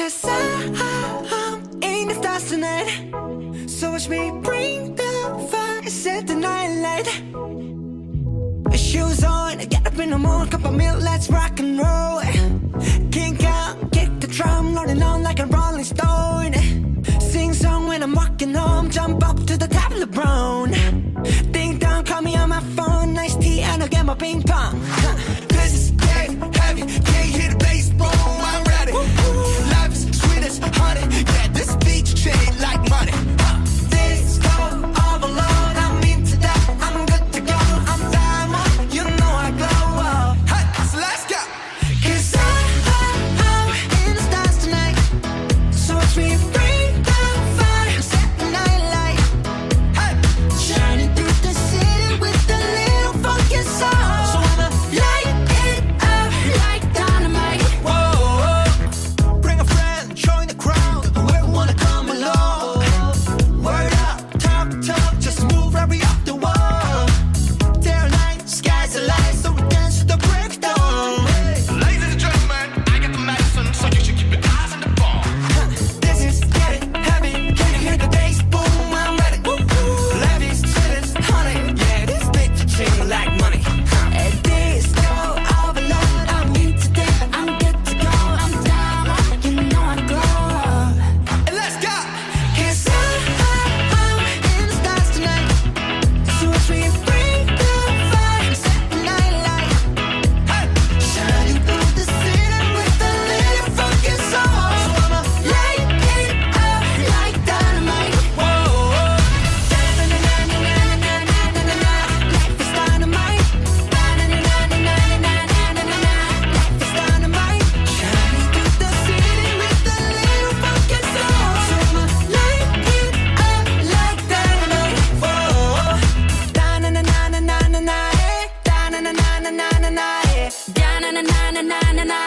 Cause I'm in the stars tonight. So watch me bring the fire, set the night light. Shoes on, get up in the morning, cup of milk, let's rock and roll. Kink out, kick the drum, rolling on like a rolling stone. Sing song when I'm walking home, jump up to the top of the brown. Ding dong, call me on my phone, nice tea and I'll get my ping pong. This is getting heavy, can't hear the bass, boom, I'm ready. Life is sweet as honey, yeah, this beach chain like money. This go overload, I'm into that, I'm good to go, I'm diamond, you know I glow. Hey, so let's go. Cause I'm in the stars tonight, so watch me bring the fire, set the night light. Hey, shining through the city with a little funky soul. So I'ma light it up like dynamite. Whoa, bring a friend, join the crowd, whoever wanna come along. Word up, talk, just move right up the wall. Day or night, sky's the light, so we dance to the break of dawn. Ladies and gentlemen, I got the medicine, so you should keep your eyes on the ball. This is getting heavy, can you hear the bass? Boom, I'm ready. Life is sweet as honey, yeah, this bitch chain like money. This go overload, I'm into that, I'm good to go, I'm down, you know I glow. And let's go. Cause I'm in the stars tonight, so watch me bring the fire, set the night light. Hey, shining through the city with a little funky soul. So I'ma light it up like dynamite. Whoa, da-na-na-na-na-na-na-na-na-na. Life is dynamite. Da-na-na-na-na-na-na-na-na-na. Life is dynamite. Shining through the city with a little funky soul. So I'ma light it up like dynamite. Whoa, da-na-na-na-na-na-na-na. Da-na-na-na-na-na-na. Da-na-na-na-na-na-na.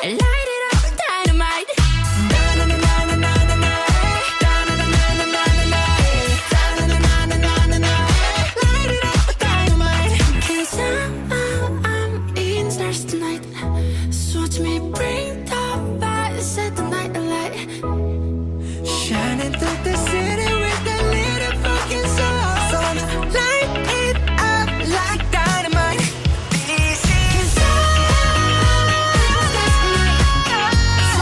Light it up with dynamite. Da-na-na-na-na-na-na. Da-na-na-na-na-na-na. Da-na-na-na-na-na-na. Light it up with dynamite. 'Cause I'm in stars tonight, so watch me bring the fire, set the night alight. Shining through the city with a little fucking soul. So I'ma light it up like dynamite. This is so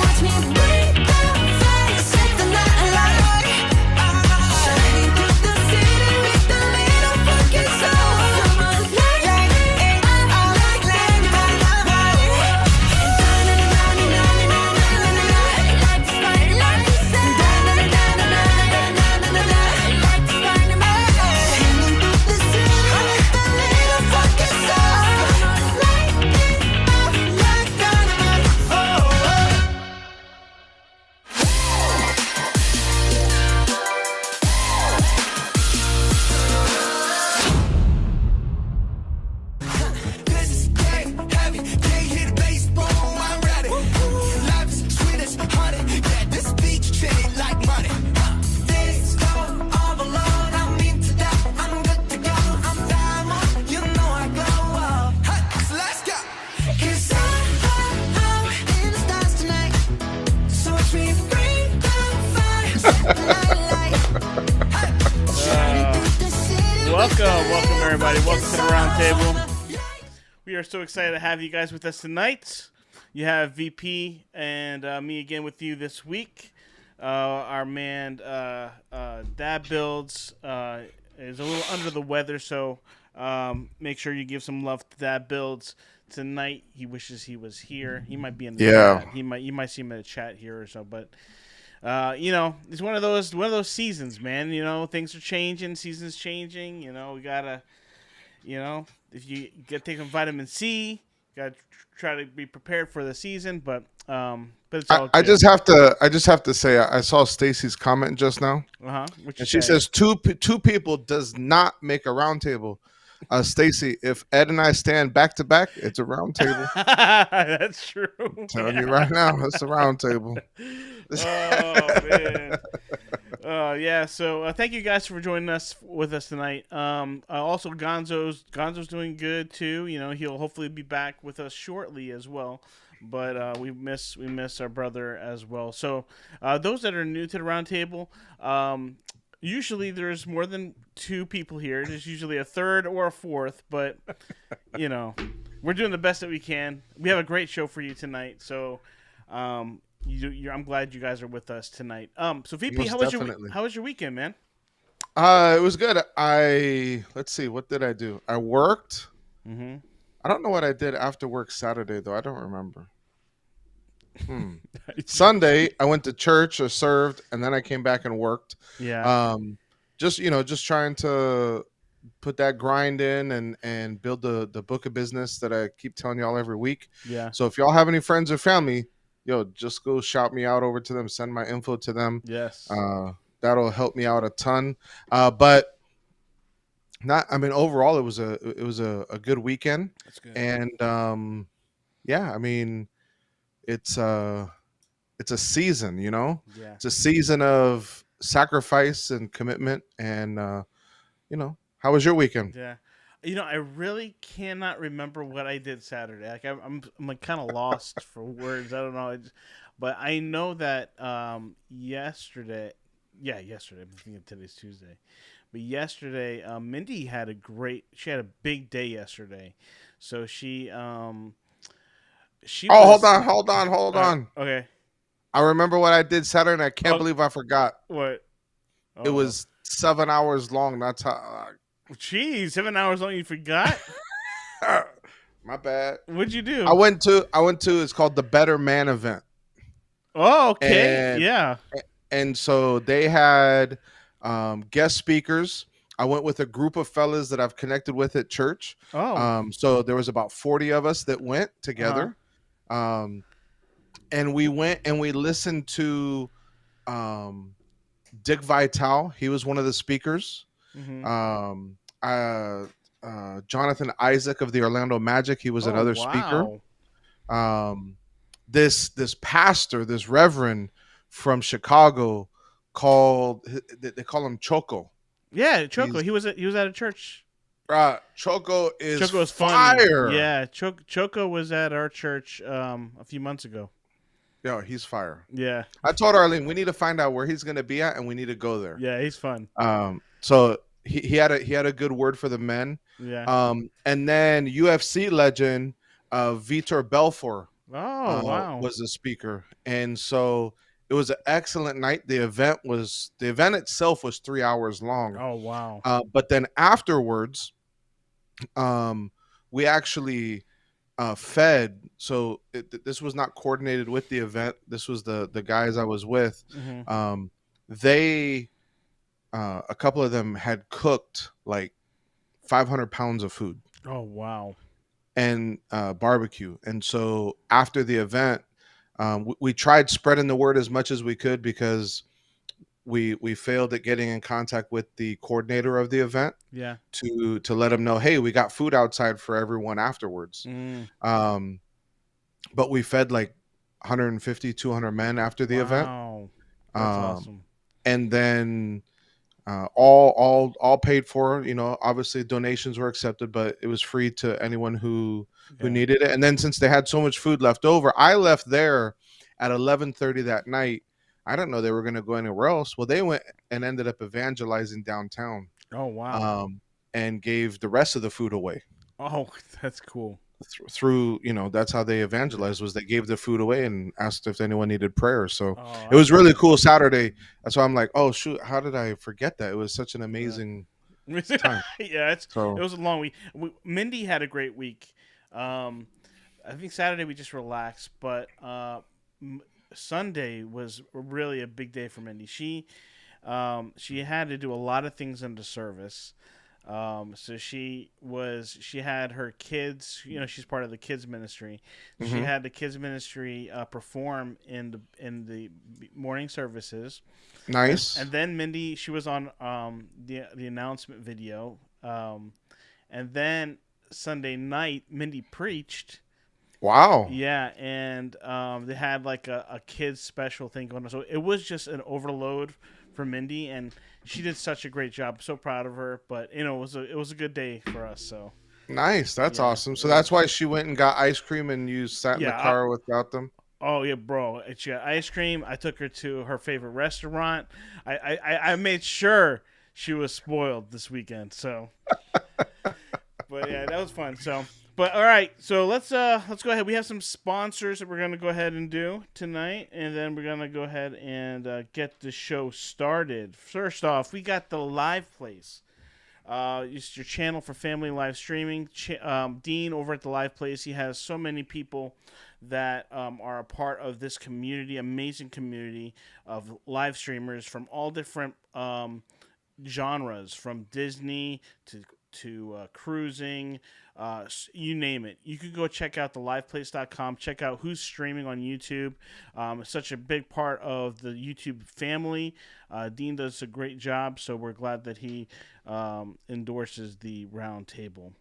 watch me bring the fire, set the night alight. Shining through the city with a little fucking soul. So I'ma light it up like dynamite. This is getting heavy, can't hear the bass, boom, I'm ready. Life is sweet as honey, yeah, this beach chain like money. This go overload, I'm into that, I'm good to go, I'm diamond, you know I glow. Hey, so let's go. Cause I'm in the stars tonight, so watch me bring the fire, set the night light. Hey, shining through the city. Welcome everybody. Welcome to the round table. We are so excited to have you guys with us tonight. You have VP and me again with you this week. Our man Dad Builds is a little under the weather, so make sure you give some love to Dad Builds tonight. He wishes he was here. He might be in the chat. You might see him in the chat here or so, but it's one of those seasons, man. You know, things are changing, seasons changing. You know, we gotta, if you gotta take some vitamin C, gotta try to be prepared for the season. But it's all I good. just have to say I saw Stacy's comment just now, and she says two people does not make a round table. Stacy, if Ed and I stand back to back, it's a round table. That's true. I'm telling you right now, it's a round table. Oh man. Yeah. So thank you guys for joining us with us tonight. Also, Gonzo's doing good too. You know, he'll hopefully be back with us shortly as well. but we miss our brother as well. So those that are new to the roundtable, usually there's more than 2 people here. There's usually a third or a fourth, but we're doing the best that we can. We have a great show for you tonight, so I'm glad you guys are with us tonight. So VP, how was your weekend, man? It was good. Let's see, what did I do? I worked. Mm-hmm. I don't know what I did after work Saturday though. I don't remember. Sunday I went to church or served, and then I came back and worked. Yeah. Just trying to put that grind in and build the book of business that I keep telling y'all every week. Yeah. So if y'all have any friends or family, just go shout me out over to them, send my info to them. Yes. That'll help me out a ton. But overall it was a good weekend. That's good. And yeah, I mean, it's a season, Yeah. It's a season of sacrifice and commitment. And how was your weekend? Yeah. I really cannot remember what I did Saturday. Like I'm like kind of lost for words. I don't know. But I know that yesterday. I'm thinking today's Tuesday. But yesterday, Mindy had she had a big day yesterday. So she hold on. Okay. I remember what I did Saturday, and I can't believe I forgot. What? It was 7 hours long. That's how. Jeez, 7 hours long. You forgot? My bad. What'd you do? I went to. It's called the Better Man event. Oh, okay. Yeah. And so they had guest speakers. I went with a group of fellas that I've connected with at church. Oh. So there was about 40 of us that went together. And we went and we listened to Dick Vitale. He was one of the speakers. Mm-hmm. Jonathan Isaac of the Orlando Magic. He was another speaker. This pastor, this reverend from Chicago, they call him Choco. Yeah, Choco. He was at a church. Choco is fire. Yeah, Choco was at our church a few months ago. Yo, he's fire. Yeah. I told Arlene we need to find out where he's gonna be at, and we need to go there. Yeah, he's fun. So he had a good word for the men. Yeah. And then UFC legend Vitor Belfort. Oh wow. Was the speaker, and so it was an excellent night. The event itself was 3 hours long. Oh wow. But then afterwards, we actually fed. So this was not coordinated with the event. This was the guys I was with. Mm-hmm. They a couple of them had cooked like 500 pounds of food. Oh wow. And barbecue. And so after the event, we tried spreading the word as much as we could, because we failed at getting in contact with the coordinator of the event. Yeah. To let him know, hey, we got food outside for everyone afterwards. But we fed like 150, 200 men after the event. That's awesome. And then all paid for. Obviously donations were accepted, but it was free to anyone who needed it. And then since they had so much food left over, I left there at 11:30 that night. I didn't know they were going to go anywhere else. Well, they went and ended up evangelizing downtown. Oh wow. And gave the rest of the food away. Oh, that's cool. Through that's how they evangelized, was they gave the food away and asked if anyone needed prayer. So it was really cool Saturday. That's why I'm like, oh shoot, how did I forget that? It was such an amazing time. Yeah, it was a long week. Mindy had a great week. I think Saturday we just relaxed, but Sunday was really a big day for Mindy. She had to do a lot of things in the service. So she had her kids, she's part of the kids ministry. Mm-hmm. She had the kids ministry perform in the morning services. Nice. And then Mindy, she was on the announcement video. And then Sunday night, Mindy preached. Wow. Yeah, and they had like a kids special thing going on. So it was just an overload for Mindy, and she did such a great job. So proud of her. But it was a good day for us. So Nice. That's awesome. So that's why she went and got ice cream and you sat in the car without them? Oh, yeah, bro. She got ice cream. I took her to her favorite restaurant. I made sure she was spoiled this weekend. So, but yeah, that was fun. So, but all right. So let's go ahead. We have some sponsors that we're going to go ahead and do tonight. And then we're going to go ahead and get the show started. First off, we got the Live Place. It's your channel for family live streaming. Dean over at the Live Place, he has so many people that are a part of this community, amazing community of live streamers from all different genres, from Disney to cruising, you name it. You could go check out theliveplace.com, check out who's streaming on YouTube. It's such a big part of the YouTube family. Dean does a great job, so we're glad that he endorses the round table.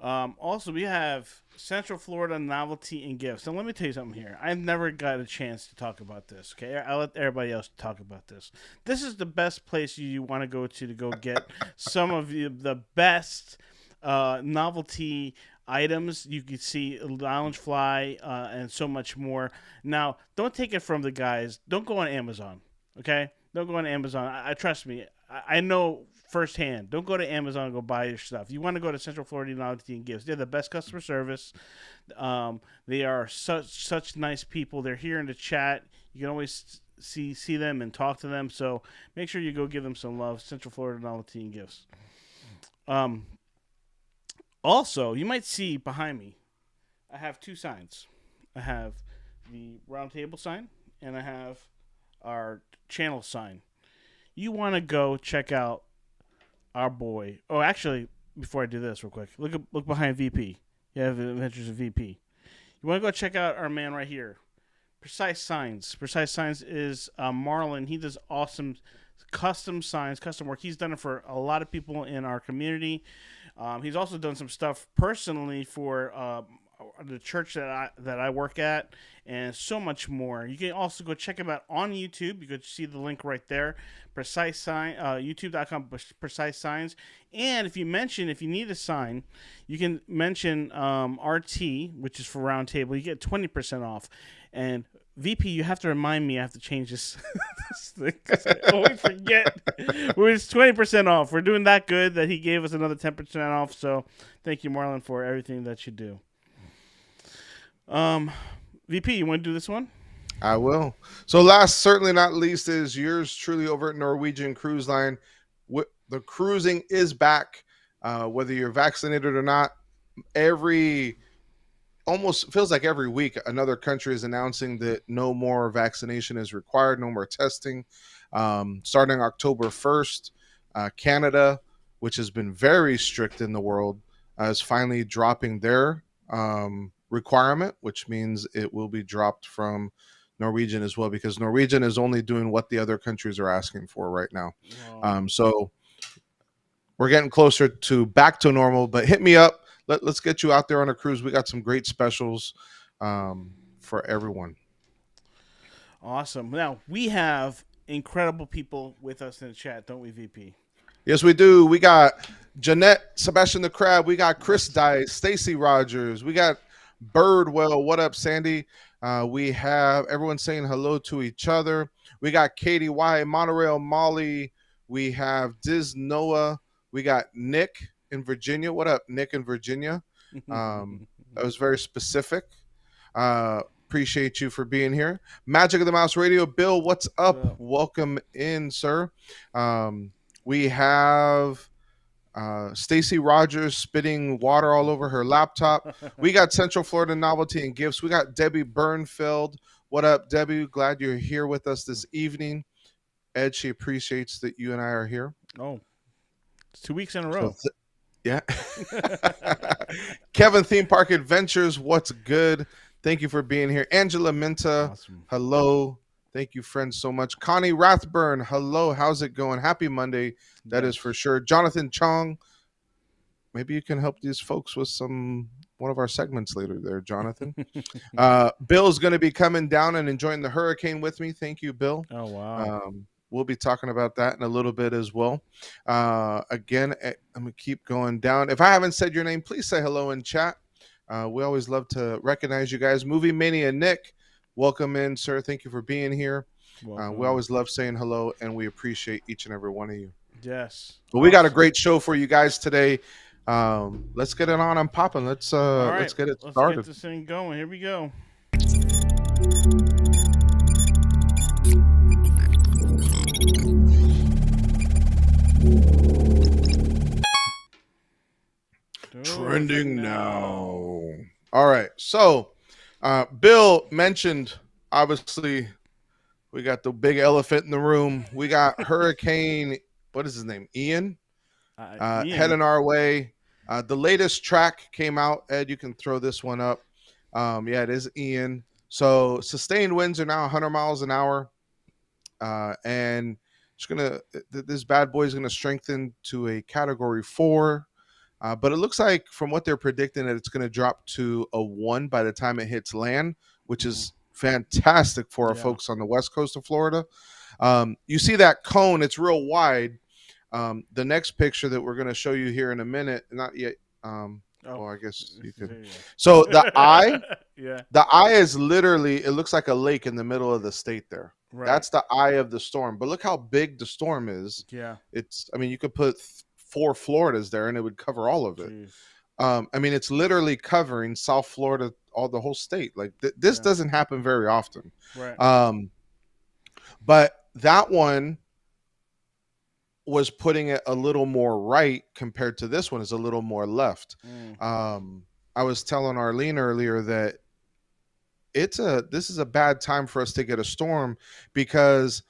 Also, we have Central Florida Novelty and Gifts. And let me tell you something here. I've never got a chance to talk about this, okay? I'll let everybody else talk about this. This is the best place you want to go get some of the best novelty items. You can see Loungefly and so much more. Now, don't take it from the guys. Don't go on Amazon, okay? Don't go on Amazon. I trust me. I know firsthand. Don't go to Amazon and go buy your stuff. You want to go to Central Florida Novelty and Gifts. They're the best customer service. They are such nice people. They're here in the chat. You can always see them and talk to them. So make sure you go give them some love. Central Florida Novelty and Gifts. Also, you might see behind me, I have two signs. I have the round table sign and I have our channel sign. You want to go check out our boy. Oh, actually, before I do this real quick, look behind VP. You have Adventures of VP. You want to go check out our man right here, Precise Signs. Precise Signs is Marlon. He does awesome custom signs, custom work. He's done it for a lot of people in our community. He's also done some stuff personally for the church that I work at, and so much more. You can also go check him out on YouTube. You can see the link right there. Precise Sign, YouTube.com, Precise Signs. And if you need a sign, you can mention RT, which is for Round Table. You get 20% off. And VP, you have to remind me I have to change this thing, 'cause I always forget. It's 20% off. We're doing that good that he gave us another 10% off. So thank you, Marlon, for everything that you do. VP, you want to do this one? I will. So last, certainly not least, is yours truly over at Norwegian Cruise Line. The cruising is back, whether you're vaccinated or not. Almost feels like every week another country is announcing that no more vaccination is required, no more testing. Starting October 1st, Canada, which has been very strict in the world, is finally dropping their requirement, which means it will be dropped from Norwegian as well, because Norwegian is only doing what the other countries are asking for right now. Wow. So we're getting closer to back to normal, but hit me up. Let's get you out there on a cruise. We got some great specials for everyone. Awesome. Now, we have incredible people with us in the chat, don't we, VP? Yes, we do. We got Jeanette, Sebastian the Crab. We got Chris Dice, Stacy Rogers. We got Birdwell. What up, Sandy? We have everyone saying hello to each other. We got Katie Y, Monorail Molly. We have Diz Noah. We got Nick in Virginia. What up, Nick in Virginia? That was very specific. Appreciate you for being here. Magic of the Mouse Radio. Bill, what's up? Yeah. Welcome in, sir. We have Stacy Rogers spitting water all over her laptop. We got Central Florida Novelty and Gifts. We got Debbie Bernfeld. What up, Debbie? Glad you're here with us this evening. Ed, she appreciates that you and I are here. Oh, it's 2 weeks in a row. Yeah. Kevin Theme Park Adventures. What's good? Thank you for being here. Angela Minta. Awesome. Hello. Thank you, friends, so much. Connie Rathburn, hello. How's it going? Happy Monday. That is for sure. Jonathan Chong. Maybe you can help these folks with one of our segments later there, Jonathan. Bill's going to be coming down and enjoying the hurricane with me. Thank you, Bill. Oh, wow. we'll be talking about that in a little bit as well. Again, I'm gonna keep going down. If I haven't said your name, please say hello in chat. We always love to recognize you guys. Movie Mania Nick, welcome in, sir. Thank you for being here. We always love saying hello, and we appreciate each and every one of you. Yes. But we got a great show for you guys today. Let's get it on and popping. Let's get it started. Let's get this thing going. Here we go. Trending now. All right. So, Bill mentioned, obviously, we got the big elephant in the room. We got Hurricane, what is his name? Ian? Ian. Heading our way. The latest track came out. Ed, you can throw this one up. Yeah, it is Ian. So, sustained winds are now 100 miles an hour. And this bad boy is going to strengthen to a category 4. But it looks like from what they're predicting that it's going to drop to a 1 by the time it hits land, which is fantastic for our folks on the west coast of Florida. You see that cone, it's real wide. The next picture that we're going to show you here in a minute, not yet. I guess you could. So the eye, the eye is literally, it looks like a lake in the middle of the state there. Right. That's the eye of the storm. But look how big the storm is. Yeah. You could put 4 Floridas there and it would cover all of it. It's literally covering South Florida, the whole state. Like this doesn't happen very often. Right. But that one was putting it a little more right compared to this one is a little more left. I was telling Arlene earlier that this is a bad time for us to get a storm because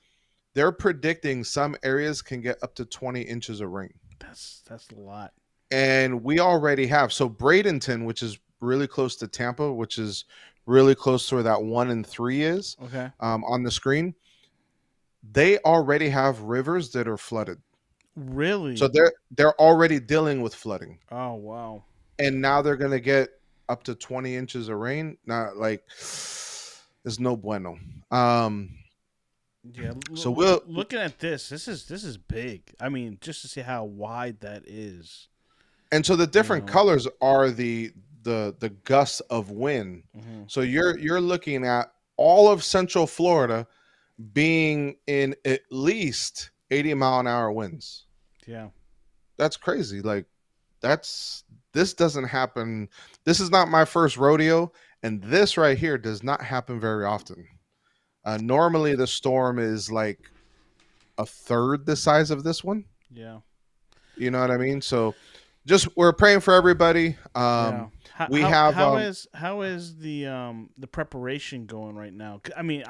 they're predicting some areas can get up to 20 inches of rain. That's a lot. And we already have. So Bradenton, which is really close to Tampa, which is really close to where that 1 and 3 is. Okay. On the screen, they already have rivers that are flooded. Really? So they're already dealing with flooding. Oh wow. And now they're gonna get up to 20 inches of rain. Not like there's no bueno. Yeah. So we're looking at this. This is big. I mean, just to see how wide that is. And so the different colors are the gusts of wind. Mm-hmm. So you're looking at all of Central Florida being in at least 80 mile an hour winds. Yeah. That's crazy. Like this doesn't happen. This is not my first rodeo, and this right here does not happen very often. Normally the storm is like a third the size of this one. Yeah. You know what I mean? So we're praying for everybody. How is the preparation going right now? I mean,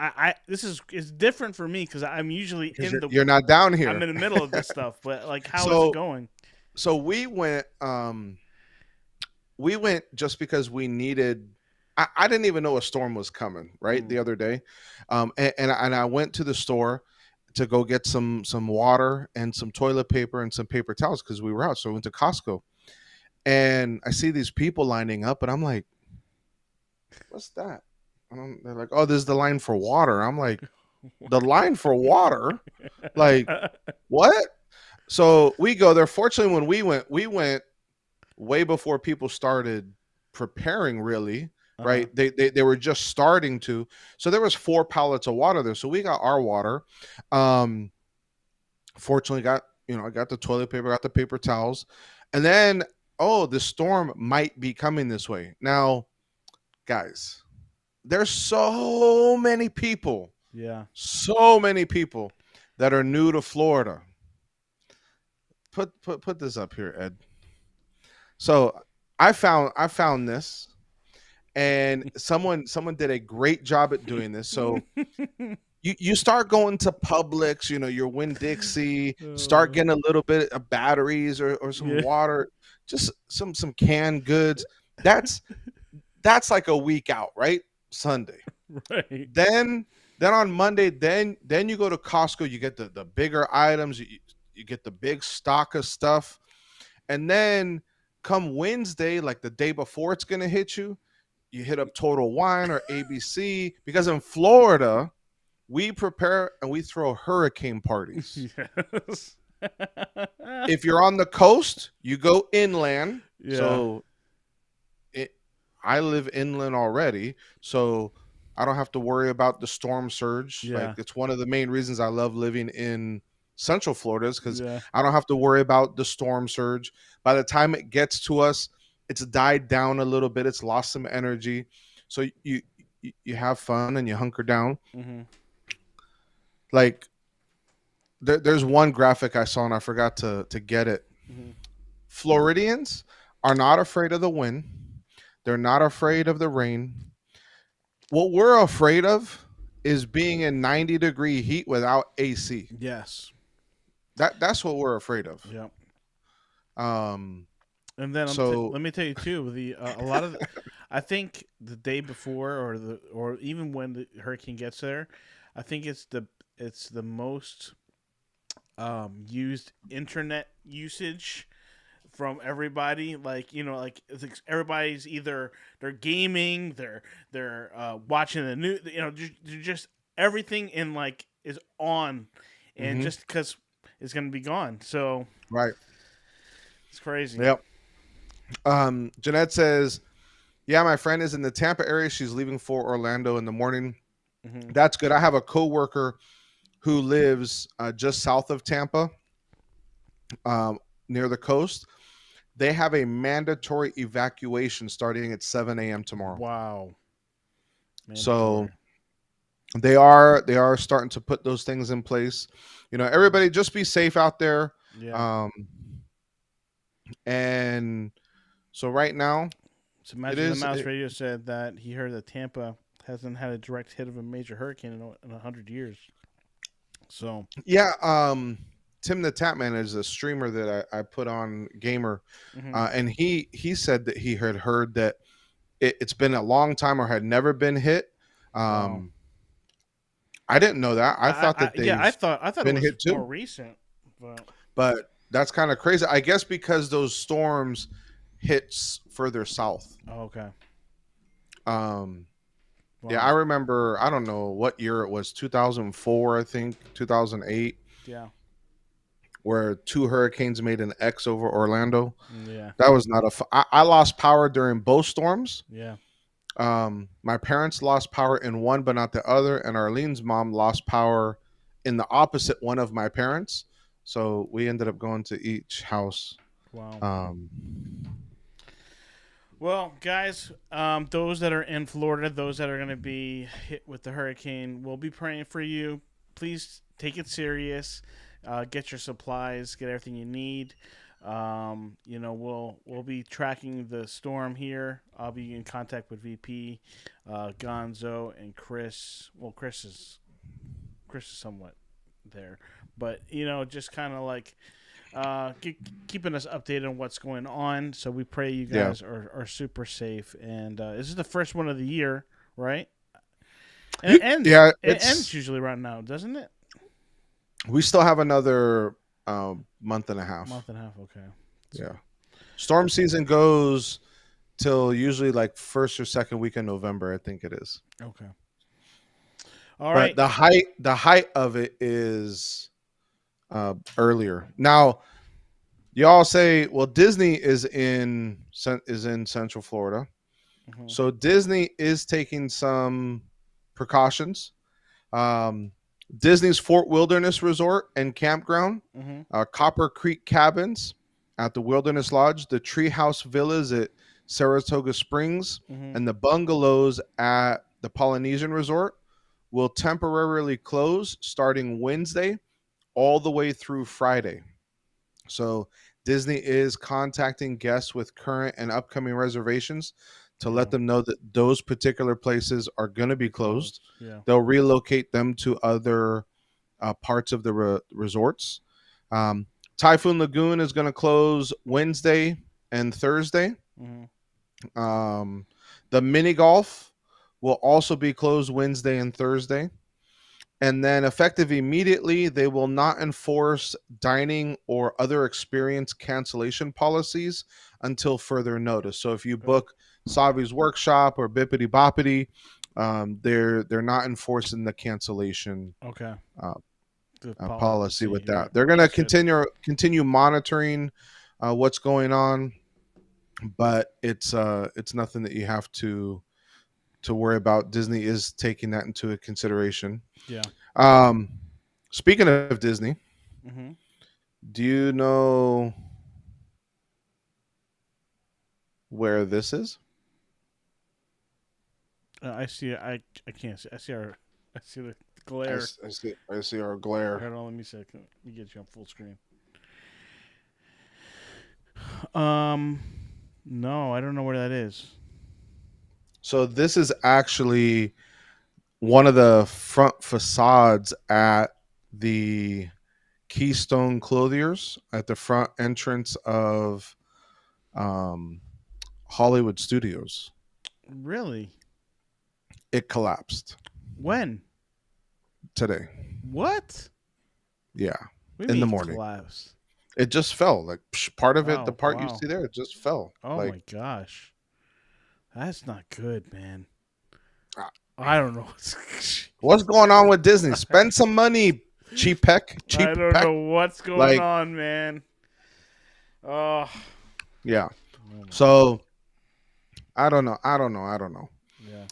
it's different for me because I'm usually you're not down here. I'm in the middle of this stuff, but like, how is it going? So we went just because we needed. I didn't even know a storm was coming the other day, and I went to the store to go get some water and some toilet paper and some paper towels because we were out. So I went to Costco, and I see these people lining up, and I'm like, "What's that?" And they're like, "Oh, this is the line for water." I'm like, "The line for water? Like what?" So we go there. Fortunately, when we went way before people started preparing. Really. Right. They were just starting to. So there was 4 pallets of water there. So we got our water. Fortunately I got the toilet paper, got the paper towels. And then, the storm might be coming this way. Now, guys, there's so many people. Yeah. So many people that are new to Florida. Put this up here, Ed. So I found this. And someone did a great job at doing this. So you start going to Publix, your Winn-Dixie, start getting a little bit of batteries or some water, just some canned goods. That's like a week out, right? Sunday. Right. Then on Monday, then you go to Costco, you get the bigger items, you get the big stock of stuff. And then come Wednesday, like the day before it's going to hit you, you hit up Total Wine or ABC, because in Florida, we prepare and we throw hurricane parties. Yes. If you're on the coast, you go inland. Yeah. So I live inland already, so I don't have to worry about the storm surge. Yeah. Like, it's one of the main reasons I love living in Central Florida, is because Yeah. I don't have to worry about the storm surge. By the time it gets to us, it's died down a little bit. It's lost some energy. So you have fun and you hunker down. Mm-hmm. Like, there's one graphic I saw and I forgot to get it. Mm-hmm. Floridians are not afraid of the wind. They're not afraid of the rain. What we're afraid of is being in 90-degree heat without AC. Yes. That's what we're afraid of. Yep. And then so let me tell you too, a lot of I think the day before or even when the hurricane gets there, I think it's the most used internet usage from everybody. Like, like everybody's either they're gaming, they're watching the news, just everything in like is on, and just because it's gonna be gone, so right, it's crazy. Yep. Jeanette says, yeah, my friend is in the Tampa area. She's leaving for Orlando in the morning. Mm-hmm. That's good. I have a coworker who lives just south of Tampa, near the coast. They have a mandatory evacuation starting at 7 a.m. tomorrow. Wow. So they are starting to put those things in place. Everybody just be safe out there. Yeah. And so right now, so Magic the Mouse Radio said that he heard that Tampa hasn't had a direct hit of a major hurricane in 100 years. So yeah, Tim the Tapman is a streamer that I put on Gamer, and he said that he had heard that it's been a long time or had never been hit. Wow. I didn't know that. I thought that I thought been it was hit too. more recent, but that's kind of crazy. I guess because those storms hits further south. Oh, okay. Wow. Yeah, I remember. I don't know what year it was. 2004, I think. 2008. Yeah. Where 2 hurricanes made an X over Orlando. Yeah. That was not I lost power during both storms. Yeah. My parents lost power in one, but not the other. And Arlene's mom lost power in the opposite one of my parents. So we ended up going to each house. Wow. Well, guys, those that are in Florida, those that are going to be hit with the hurricane, we'll be praying for you. Please take it serious. Get your supplies. Get everything you need. We'll be tracking the storm here. I'll be in contact with VP, Gonzo, and Chris. Well, Chris is somewhat there, but just kind of like keeping us updated on what's going on. So we pray you guys are super safe. And this is the first one of the year, right? And it ends usually right now, doesn't it? We still have another month and a half. Okay. Yeah. Storm season goes till usually like first or second week in November, I think it is. Okay. All right. But the height of it is earlier. Now, y'all say, well, Disney is in Central Florida. Mm-hmm. So Disney is taking some precautions. Disney's Fort Wilderness Resort and Campground, Copper Creek Cabins at the Wilderness Lodge, the Treehouse Villas at Saratoga Springs, and the bungalows at the Polynesian Resort will temporarily close starting Wednesday all the way through Friday. So Disney is contacting guests with current and upcoming reservations to let them know that those particular places are going to be closed. Yeah. They'll relocate them to other parts of the resorts. Typhoon Lagoon is going to close Wednesday and Thursday. The mini golf will also be closed Wednesday and Thursday. And then effective immediately, they will not enforce dining or other experience cancellation policies until further notice. So if you book Savi's Workshop or Bippity Boppity They're not enforcing the cancellation Okay. policy with yeah. that. They're going to continue monitoring what's going on, but it's nothing that you have to worry about. Disney is taking that into consideration. Yeah. Speaking of Disney, do you know where this is? I see. I can't see. I see the glare. I see our glare. Hold on, let me get you on full screen. No, I don't know where that is. So this is actually one of the front facades at the Keystone Clothiers at the front entrance of Hollywood Studios. Really? It collapsed. When? Today. What? Yeah. In the morning. Collapsed? It just fell. Like part of it, the part you wow. see there, it just fell. Oh like, my gosh. That's not good, man. I don't know. What's going on with Disney? Spend some money, cheap peck. I don't know what's going on, man. Oh. Yeah. So I don't know.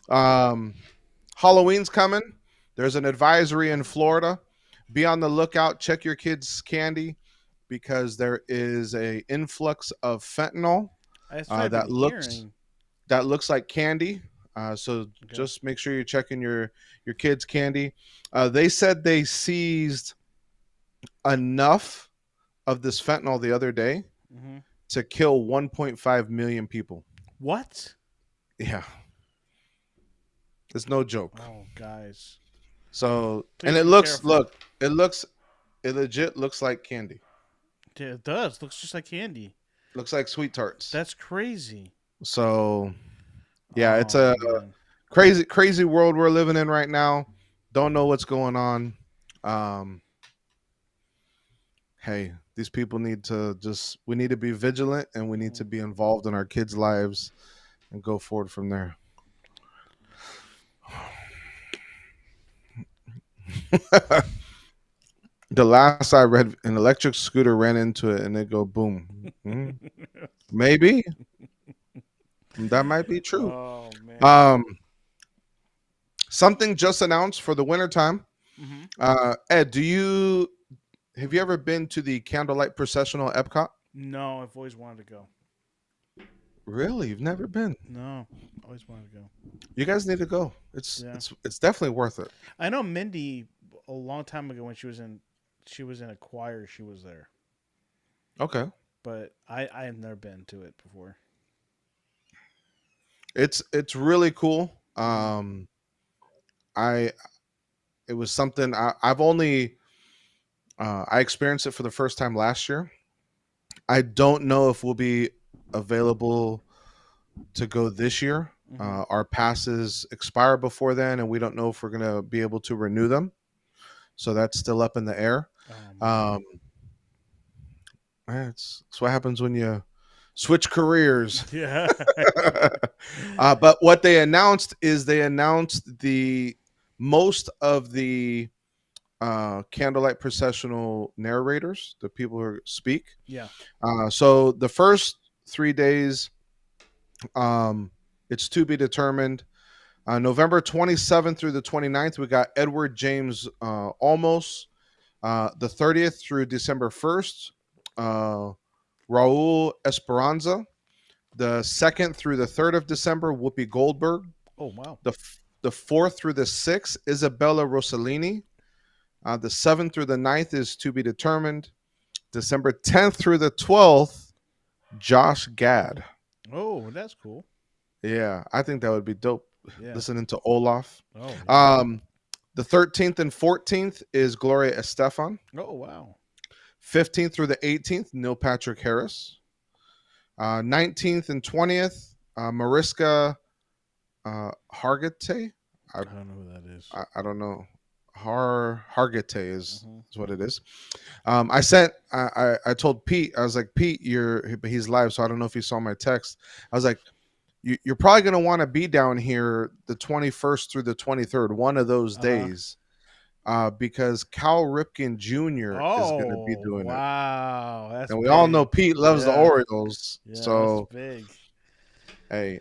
Yeah. Halloween's coming. There's an advisory in Florida. Be on the lookout. Check your kids' candy because there is a influx of fentanyl that looks like candy. So just make sure you're checking your kids' candy. They said they seized enough of this fentanyl the other day to kill 1.5 million people. What? Yeah. It's no joke. Oh, guys. So, Please and it legit looks like candy. It does. Looks just like candy. Looks like sweet tarts. That's crazy. So, yeah, it's a crazy world we're living in right now. Don't know what's going on. Hey, these people we need to be vigilant and we need to be involved in our kids' lives and go forward from there. The last I read, an electric scooter ran into it and it go boom. Maybe that might be true. Oh, man. Something just announced for the wintertime. Ed, have you ever been to the candlelight processional at Epcot? No, I've always wanted to go. Really? You've never been? No, always wanted to go. You guys need to go. It's definitely worth it. I know Mindy a long time ago when she was in a choir. She was there. Okay, but I have never been to it before. It's really cool. It was something I've only I experienced it for the first time last year. I don't know if we'll be available to go this year. Our passes expire before then, and we don't know if we're going to be able to renew them. So that's still up in the air. It's what happens when you switch careers. Yeah. But what they announced is the most of the candlelight processional narrators, the people who speak. Yeah. So the first 3 days, it's to be determined. November 27th through the 29th, we got Edward James Olmos. The 30th through December 1st, Raul Esperanza. The 2nd through the 3rd of December, Whoopi Goldberg. Oh, wow. The 4th through the 6th, Isabella Rossellini. The 7th through the 9th is to be determined. December 10th through the 12th, Josh Gad. Oh, that's cool. Yeah, I think that would be dope. Yeah. Listening to Olaf. Oh. Yeah. The 13th and 14th is Gloria Estefan. Oh, wow. 15th through the 18th, Neil Patrick Harris. 19th and 20th, Mariska Hargitay. I don't know who that is. I don't know. Hargitay is what it is. I told Pete, I was like, Pete, he's live, so I don't know if he saw my text. I was like, you're probably going to want to be down here the 21st through the 23rd, one of those days, because Cal Ripken Jr. is going to be doing it. Wow, that's And we big. all know Pete loves the Orioles. Yeah, so that's big. Hey,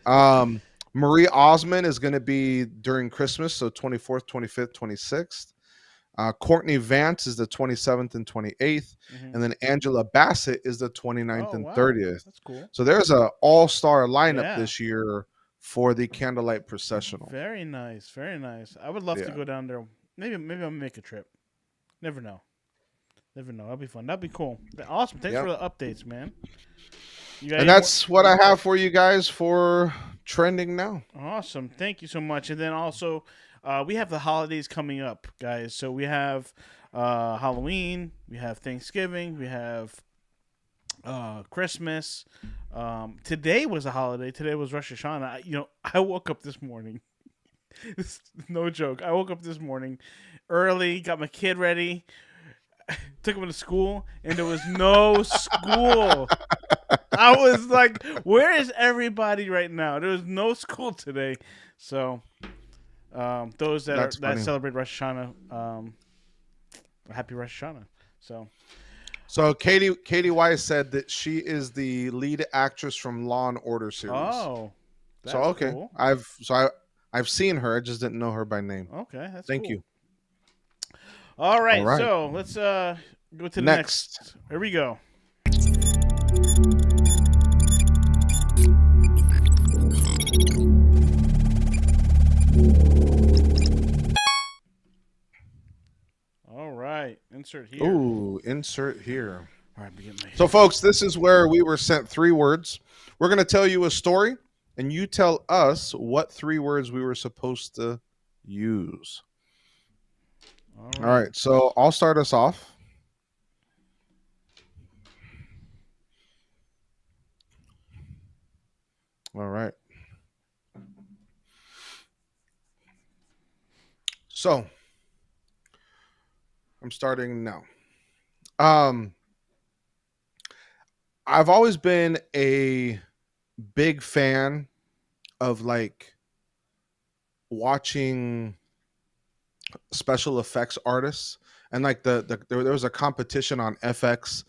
Marie Osmond is going to be during Christmas, so 24th, 25th, 26th. Courtney Vance is the 27th and 28th, and then Angela Bassett is the 29th and 30th. That's cool. So there's a all-star lineup this year for the Candlelight Processional. Very nice, very nice. I would love to go down there. Maybe I'll make a trip. Never know. That'll be fun. That'd be cool. Awesome. Thanks for the updates, man. And that's what I have for you guys for trending now. Awesome. Thank you so much. And then also, we have the holidays coming up, guys. So we have Halloween, we have Thanksgiving, we have Christmas. Today was a holiday. Today was Rosh Hashanah. I woke up this morning. No joke. I woke up this morning early, got my kid ready, took him to school, and there was no school. I was like, where is everybody right now? There was no school today. So those that celebrate Rosh Hashanah, happy Rosh Hashanah. So Katie Weiss said that she is the lead actress from Law and Order series. Oh, that's okay. Cool. I've seen her. I just didn't know her by name. Okay, that's Thank cool. you. All right, so let's go to the next. Here we go. All right, insert here. Ooh, insert here. All right, so folks, this is where we were sent 3 words. We're going to tell you a story, and you tell us what 3 words we were supposed to use. All right, so I'll start us off. All right. So I'm starting now. I've always been a big fan of like watching special effects artists, and like there was a competition on FX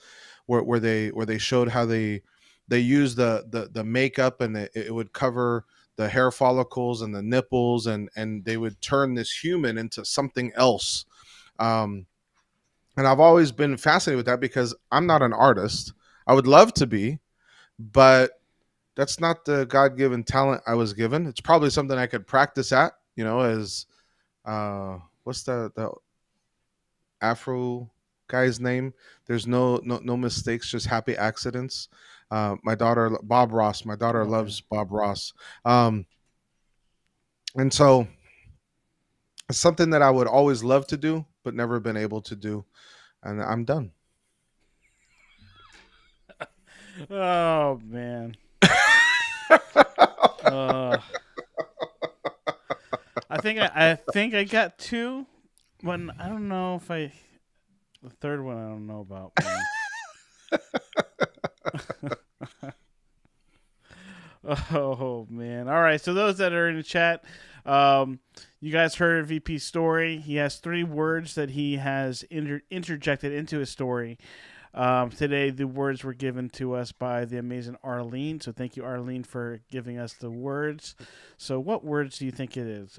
where they showed how they use the makeup, and it would cover the hair follicles and the nipples, and they would turn this human into something else. And I've always been fascinated with that because I'm not an artist. I would love to be, but that's not the God-given talent I was given. It's probably something I could practice at, as what's the Afro guy's name? There's no mistakes, just happy accidents. My daughter, Bob Ross. My daughter loves Bob Ross. And so it's something that I would always love to do, but never been able to do. And I'm done. Oh, man. I think I got 2. One, I don't know if the third one I don't know about. Oh man! All right, so those that are in the chat, you guys heard VP's story. He has 3 words that he has interjected into his story. Today, the words were given to us by the amazing Arlene. So thank you, Arlene, for giving us the words. So what words do you think it is?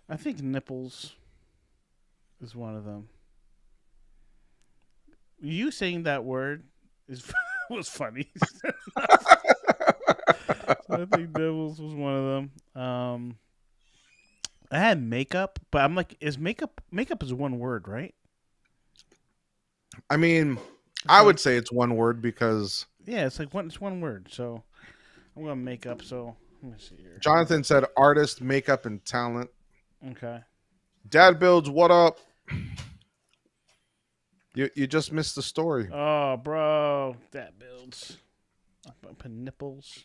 I think nipples is one of them. You saying that word was funny. So I think nipples was one of them. I had makeup, but I'm like, is makeup is one word, right? I mean, I would say it's one word because it's one word. So I'm gonna make up. So let me see here. Jonathan said artist, makeup, and talent. Okay. Dad Builds, what up? You just missed the story. Oh, bro, Dad Builds. Up in nipples.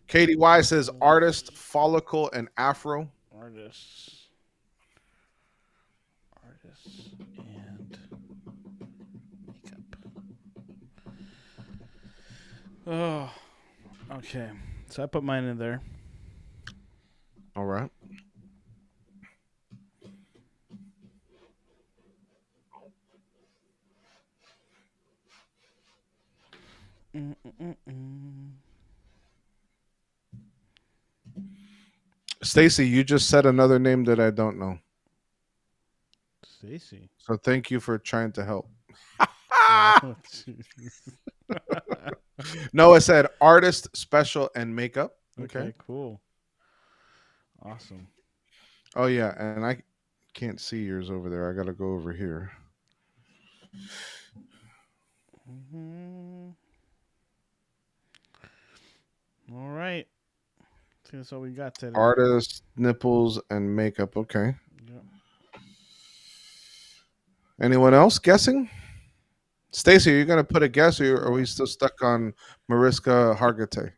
Katie Y says artist, follicle, and afro. Artists and makeup. Oh, okay. So I put mine in there. All right. Stacy, you just said another name that I don't know. Stacy. So thank you for trying to help. No, I said artist, special, and makeup. Okay, cool. Awesome. Oh yeah, and I can't see yours over there. I gotta go over here. Mm-hmm. All right. I think that's all we got today. Artist, nipples, and makeup. Okay. Yep. Anyone else guessing? Stacy, are you gonna put a guess, or are we still stuck on Mariska Hargitay?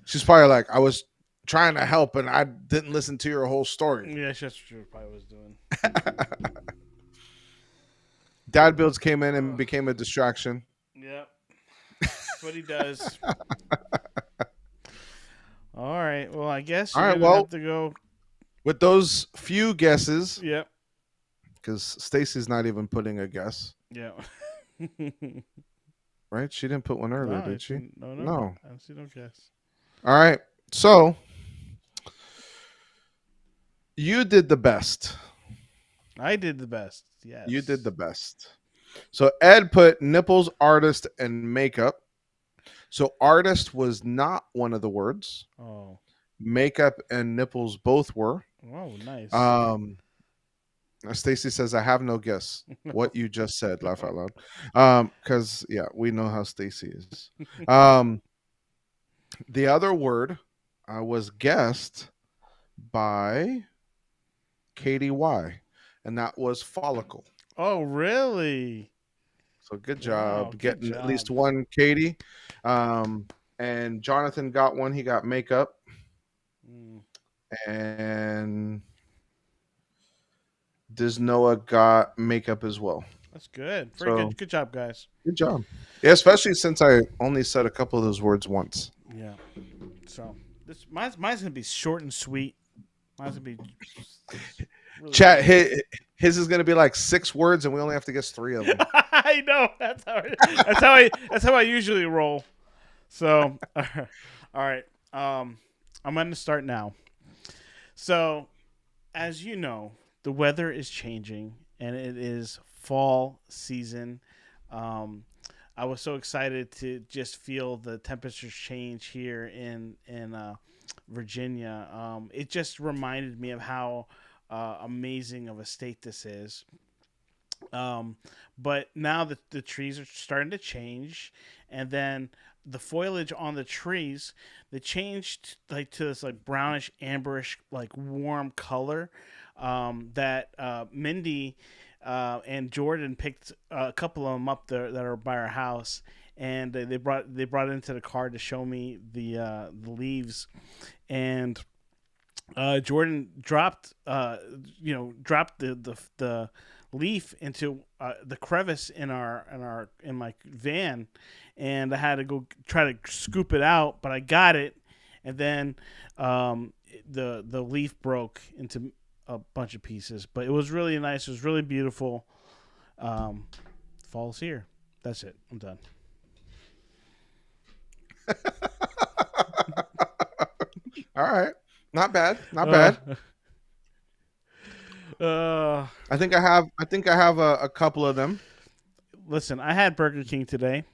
She's probably like, I was trying to help and I didn't listen to your whole story. Yeah, that's what she probably was doing. Dad Builds came in and became a distraction. Yep. That's what he does. All right. Well, I guess you're gonna have to go with those few guesses. Yep. Because Stacy's not even putting a guess. Yeah. Right? She didn't put one earlier, did she? No. I see no guess. All right. So you did the best. I did the best. Yes. You did the best. So Ed put nipples, artist, and makeup. So artist was not one of the words. Oh. Makeup and nipples both were. Oh, nice. Stacy says, I have no guess what you just said. Laugh out loud. Because, yeah, we know how Stacy is. The other word was guessed by Katie Y, and that was follicle. Oh, really? So good job getting at least one, Katie. And Jonathan got one. He got makeup. And Disnoa got makeup as well. That's good. Very good. Good job, guys. Good job. Yeah, especially since I only said a couple of those words once. Yeah. So mine's gonna be short and sweet. Mine's gonna be really chat. His is gonna be like 6 words, and we only have to guess 3 of them. I know. That's how I usually roll. So, all right. I'm gonna start now. So, as you know, the weather is changing, and it is fall season. I was so excited to just feel the temperatures change here in Virginia. It just reminded me of how amazing of a state this is. But now that the trees are starting to change, and then the foliage on the trees, they changed like to this like brownish, amberish, like warm color that Mindy and Jordan picked a couple of them up there that are by our house, and they brought it into the car to show me the leaves, and Jordan dropped the leaf into the crevice in my van, and I had to go try to scoop it out, but I got it, and then the leaf broke into a bunch of pieces, but it was really nice. It was really beautiful. Fall's here. That's it. I'm done. All right. Not bad. Not bad. I think I have a couple of them. Listen, I had Burger King today.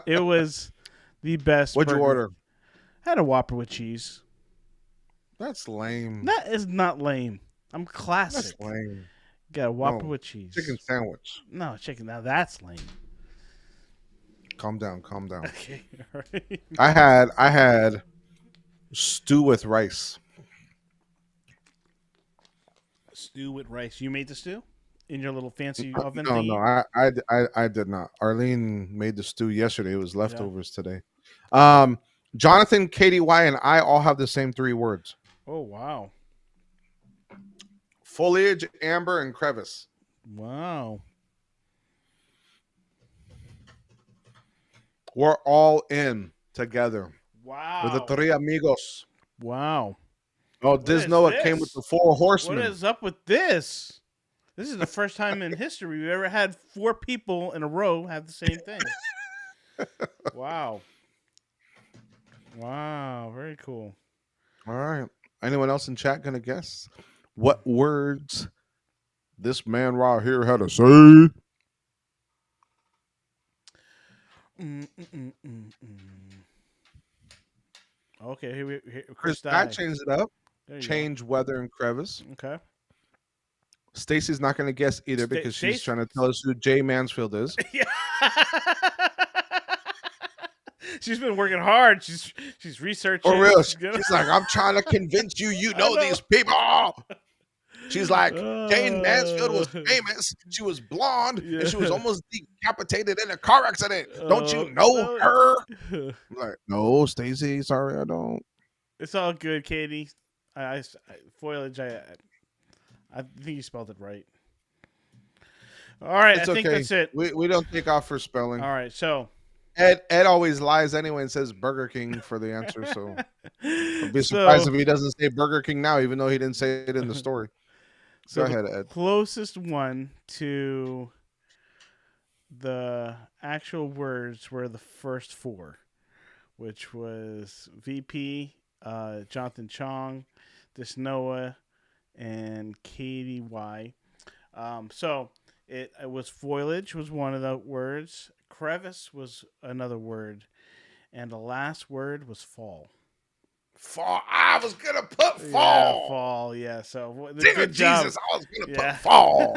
It was the best. What'd you order? I had a Whopper with cheese. That's lame. That is not lame. I'm classic. That's lame. Got a Whopper with cheese. Chicken sandwich. No, chicken. Now that's lame. Calm down. Calm down. Okay. All right. I had stew with rice. Stew with rice. You made the stew in your little fancy oven? No, I did not. Arlene made the stew yesterday. It was leftovers today. Jonathan, Katie Y, and I all have the same 3 words. Oh, wow. Foliage, amber, and crevice. Wow. We're all in together. Wow. We're the three amigos. Wow. Oh, Disnoa came with the 4 horsemen. What is up with this? This is the first time in history we've ever had 4 people in a row have the same thing. Wow. Wow. Very cool. All right. Anyone else in chat gonna guess what words this man right here had to say? Okay, here Chris, I changed it up. Change weather and crevice. Okay. Stacy's not going to guess either because she's trying to tell us who Jay Mansfield is. Yeah. She's been working hard. She's researching. For real. She's like, I'm trying to convince you. You know these people. She's like, Jane Mansfield was famous. She was blonde and she was almost decapitated in a car accident. Don't you know her? I'm like, no, Stacy. Sorry, I don't. It's all good, Katie. Foliage. I think you spelled it right. All right, it's I think that's it. We don't take off for spelling. All right, so Ed always lies anyway and says Burger King for the answer. So I'd be surprised if he doesn't say Burger King now, even though he didn't say it in the story. So go ahead, Ed. Closest one to the actual words were the first 4, which was VP, Jonathan Chong, Disnoa, and Katie Y. So it was foliage was one of the words. Crevice was another word. And the last word was fall. Fall. I was going to put fall. Yeah, fall, yeah. So good job. Jesus, I was going to put fall.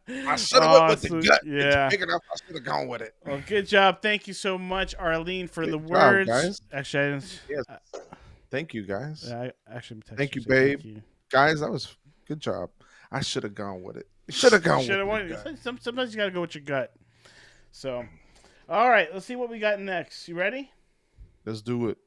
I should have went with the gut. Yeah. Big enough, I should have gone with it. Well, good job. Thank you so much, Arlene, for the job, words. Guys. Actually, I didn't. Yes. Thank you, guys. Thank you, babe. Thank you. Guys, that was good job. I should have gone with it. Should have gone with it. Sometimes you got to go with your gut. So, all right, let's see what we got next. You ready? Let's do it.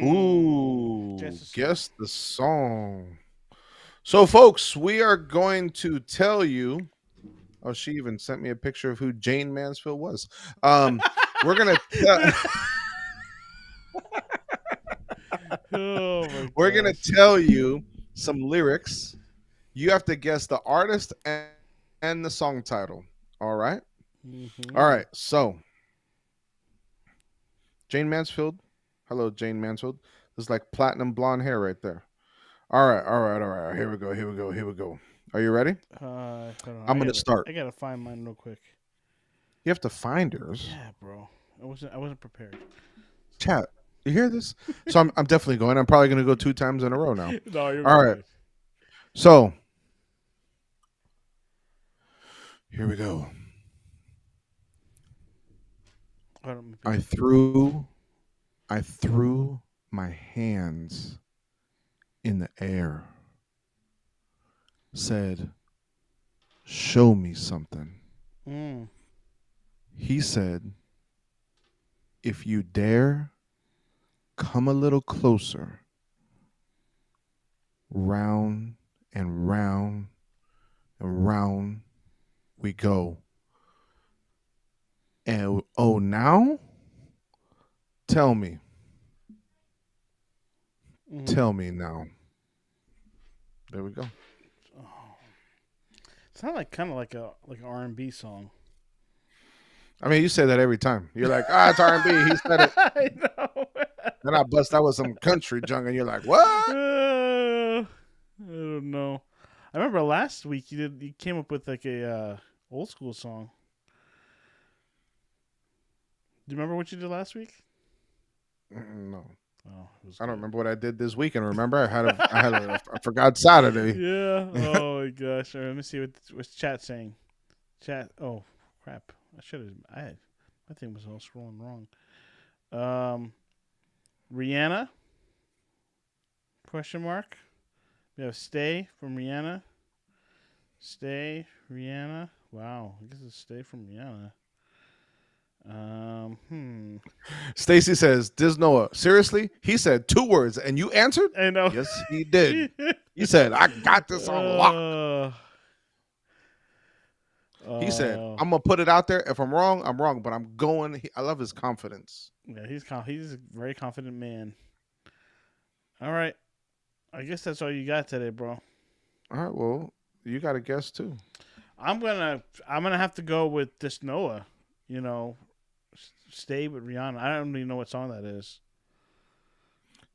Ooh, guess the song. So, folks, we are going to tell you. Oh, she even sent me a picture of who Jane Mansfield was. We're gonna. We're gonna tell you some lyrics. You have to guess the artist and the song title. All right. Mm-hmm. All right. So, Jane Mansfield. Hello, Jane Mansfield. There's like platinum blonde hair right there. All right. Here we go. Are you ready? I'm gonna start. I gotta find mine real quick. You have to find yours. Yeah, bro. I wasn't prepared. Chat. You hear this? So I'm definitely going. I'm probably gonna go 2 times in a row now. No, you're all right. So here we go. I threw my hands in the air. Said, show me something. He said, if you dare, come a little closer. Round and round and round we go. And oh, now? Tell me. Tell me now. There we go. Sound like kind of like an R&B song. I mean, you say that every time. You're like, it's R&B. He said it. I know. Then I bust out with some country junk, and you're like, what? I don't know. I remember last week you came up with like a old school song. Do you remember what you did last week? No. Oh, I don't remember what I did this weekend. Remember, I forgot Saturday. Yeah. Oh my gosh. All right, let me see what's chat saying. Chat. Oh crap. My thing was all scrolling wrong. Rihanna? Question mark. We have Stay from Rihanna. Stay Rihanna. Wow. I guess it's Stay from Rihanna. Stacy says, "Diz Noah, seriously?" He said 2 words, and you answered. I know. Yes, he did. He said, "I got this on lock." He said, "I'm gonna put it out there. If I'm wrong, I'm wrong, but I'm going." I love his confidence. Yeah, he's a very confident man. All right, I guess that's all you got today, bro. All right, well, you got a guess too. I'm gonna have to go with Diz Noah. You know, Stay with Rihanna. I don't even know what song that is.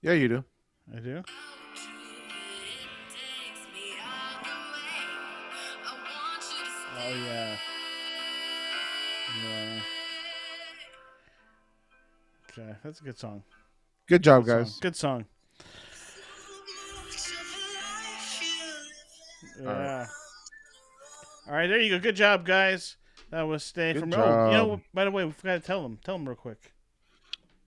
Yeah, you do. I do. Oh yeah. Yeah. Okay, that's a good song. Good job, guys. Good song. Yeah. All right, there you go. Good job, guys. That was Stay from. Oh, you know, by the way, we forgot to tell them. Tell them real quick.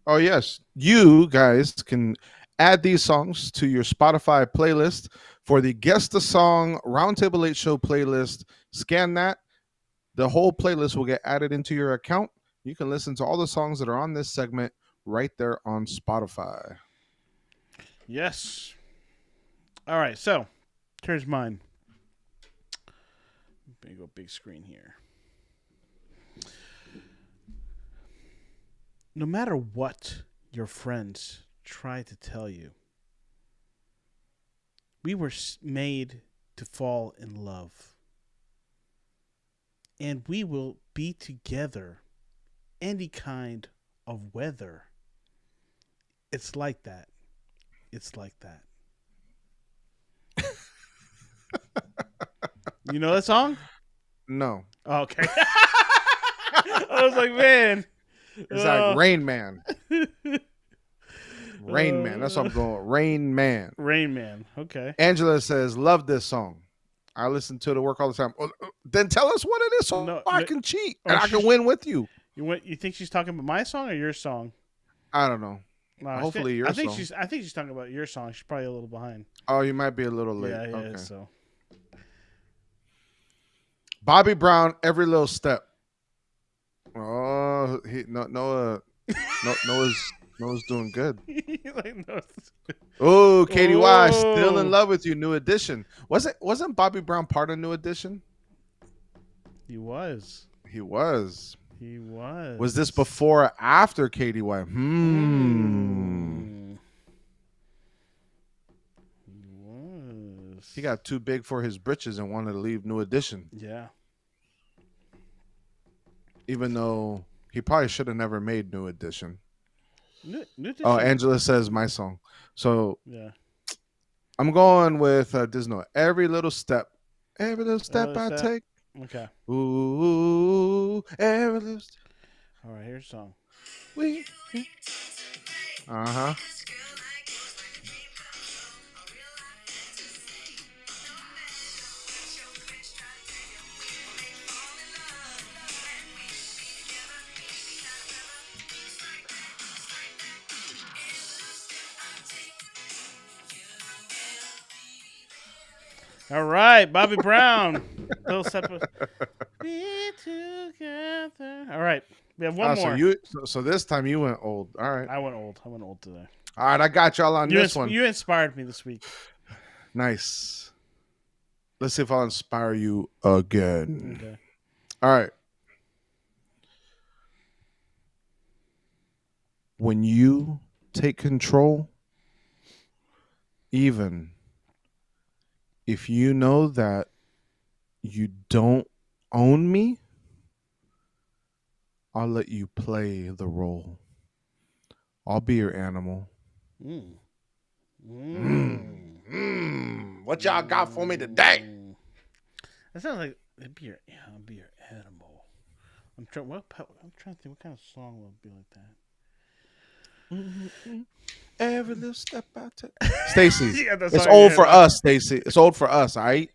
Oh yes, you guys can add these songs to your Spotify playlist for the Guess the Song Roundtable 8 Show playlist. Scan that. The whole playlist will get added into your account. You can listen to all the songs that are on this segment right there on Spotify. Yes. All right, so here's mine. Let me go big screen here. No matter what your friends try to tell you, we were made to fall in love. And we will be together any kind of weather. It's like that. It's like that. You know that song? No. Oh, okay. I was like, man. It's like Rain Man. Rain Man. That's what I'm going. Rain Man. Rain Man. Okay. Angela says, "Love this song. I listen to it at work all the time." Then tell us what it is so I can cheat and I can win with you. You think she's talking about my song or your song? I don't know. No, hopefully your song. I think she's talking about your song. She's probably a little behind. Oh, you might be a little late. Yeah, okay. So Bobby Brown, Every Little Step. Oh, Noah's doing good. Oh, Katie Y, Still in Love with You, New Edition. Wasn't Bobby Brown part of New Edition? He was. He was. He was. Was this before or after Katie Y? He was. He got too big for his britches and wanted to leave New Edition. Yeah. Even though he probably should have never made New Edition. New Edition. Oh, Angela says my song. So yeah, I'm going with Diz Noah. Every little step I take. Okay. Ooh, every little step. All right, here's a song. Uh-huh. All right, Bobby Brown. Little separate. Be together. All right, we have one more. So this time you went old. All right. I went old today. All right, I got y'all on this one. You inspired me this week. Nice. Let's see if I'll inspire you again. Okay. All right. When you take control, even if you know that you don't own me, I'll let you play the role. I'll be your animal. What y'all got for me today? That sounds like I'll be your animal. I'm trying to think what kind of song will be like that. Every little step I take. Stacy, Yeah, it's old for us, Stacy. It's old for us, all right?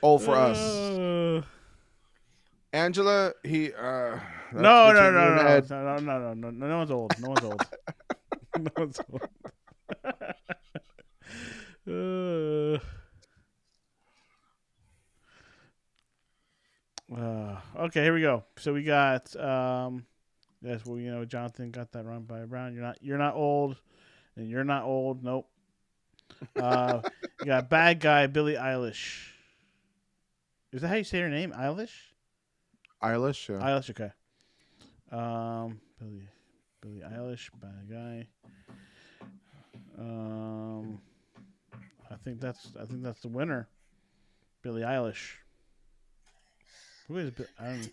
Old for us. Angela, no one's old. No one's old. No one's old. Okay, here we go. So we got yes, well, Jonathan got that wrong by Brown. You're not old, and you're not old. Nope. You got Bad Guy, Billie Eilish. Is that how you say her name? Eilish? Eilish, yeah. Eilish, okay. Billie Eilish, Bad Guy. I think that's the winner. Billie Eilish. Who is I don't know.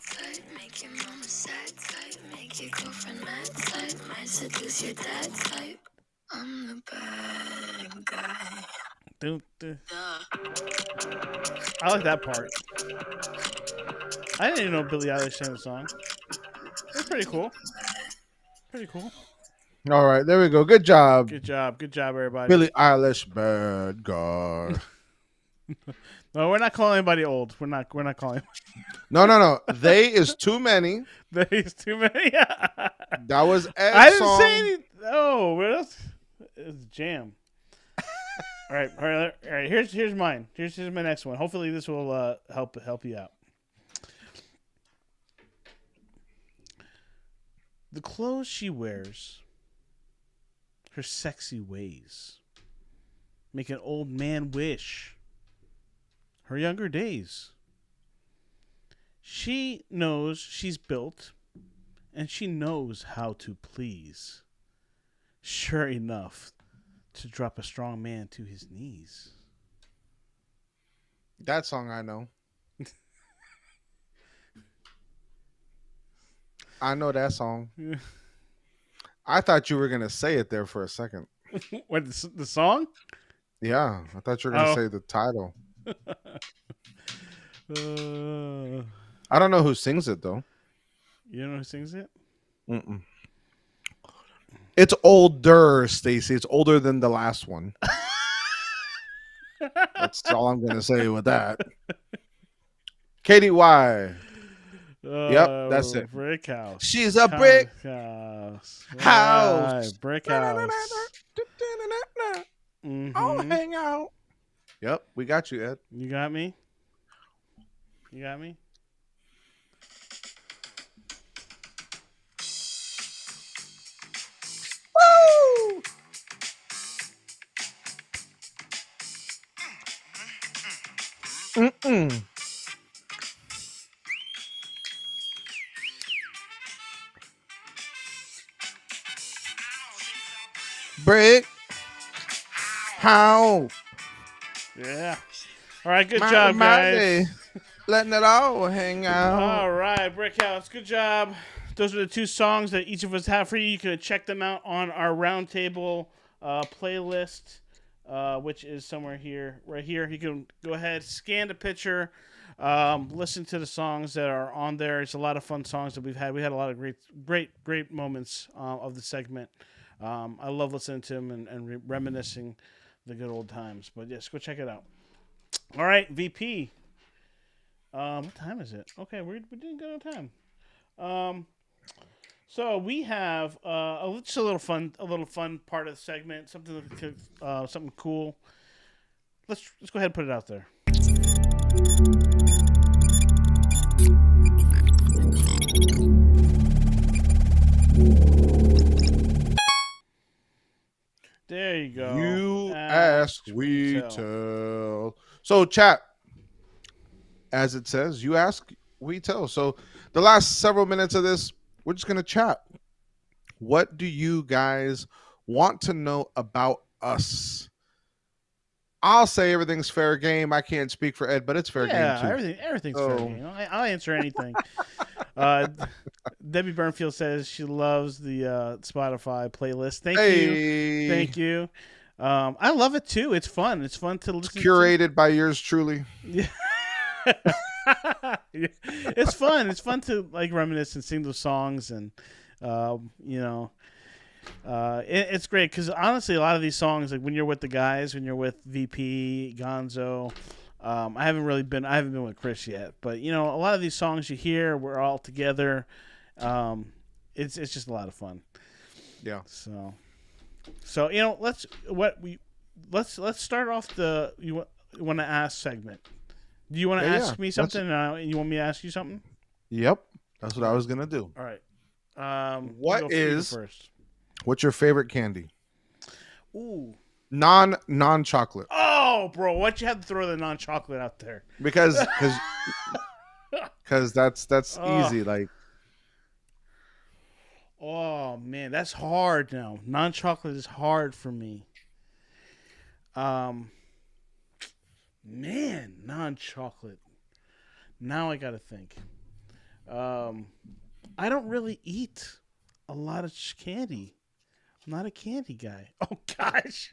Make your mama sad type, make your girlfriend mad type, might seduce your dad type. I'm the bad guy. I like that part. I didn't even know Billie Eilish sang the song. It's pretty cool. Pretty cool. All right, there we go. Good job. Good job, everybody. Billie Eilish, bad guy. No, we're not calling anybody old. We're not calling. No. They is too many. They is too many. That was Ed's I didn't song. say anything. Oh, what else? It's Jam. All right. Here's mine. Here's my next one. Hopefully this will help you out. The clothes she wears, her sexy ways, make an old man wish her younger days. She knows she's built, and she knows how to please. Sure enough, to drop a strong man to his knees. That song I know. I know that song. I thought you were going to say it there for a second. What, the song? Yeah, I thought you were going to say the title. I don't know who sings it, though. You don't know who sings it? Mm-mm. It's older, Stacy. It's older than the last one. That's all I'm going to say with that. KDY. Yep, that's it. Brick house. She's a brick house. house. Right, brick house. I'll hang out. Yep, we got you, Ed. You got me? You got me? Woo! Mm-mm. Brick house. Yeah. All right, good job, guys. Letting it all hang out. All right, Brick House, good job. Those are the two songs that each of us have for you. You can check them out on our Roundtable playlist, which is somewhere here, right here. You can go ahead, scan the picture, listen to the songs that are on there. It's a lot of fun songs that we've had. We had a lot of great moments of the segment. I love listening to them and reminiscing the good old times. But yes, go check it out. All right, VP. What time is it? Okay, we're doing good on time. So we have just a little fun part of the segment, something cool. Let's go ahead and put it out there. There you go. You ask, we tell. So, chat, as it says, you ask, we tell. So, the last several minutes of this, we're just going to chat. What do you guys want to know about us? I'll say everything's fair game. I can't speak for Ed, but it's fair game too. Everything's fair game. I'll answer anything. Debbie Burnfield says she loves the Spotify playlist. Thank you. I love it too. It's fun. It's fun to listen. It's curated by yours truly. Yeah. It's fun. It's fun to like reminisce and sing those songs, and it's great because honestly, a lot of these songs, like when you're with the guys, when you're with VP, Gonzo. I haven't been with Chris yet, but a lot of these songs you hear, we're all together. It's just a lot of fun. Yeah. So let's start off the you want to ask segment. Do you want to Yeah, ask yeah. me something? You want me to ask you something? Yep, that's what I was gonna do. All right. What you go is first? What's your favorite candy? Ooh. Non chocolate. Oh, bro, why'd you have to throw the non-chocolate out there? Because that's Oh. easy. Like, Oh man, that's hard now. Non-chocolate is hard for me. Man, non-chocolate. Now I gotta think. I don't really eat a lot of candy. I'm not a candy guy. Oh gosh.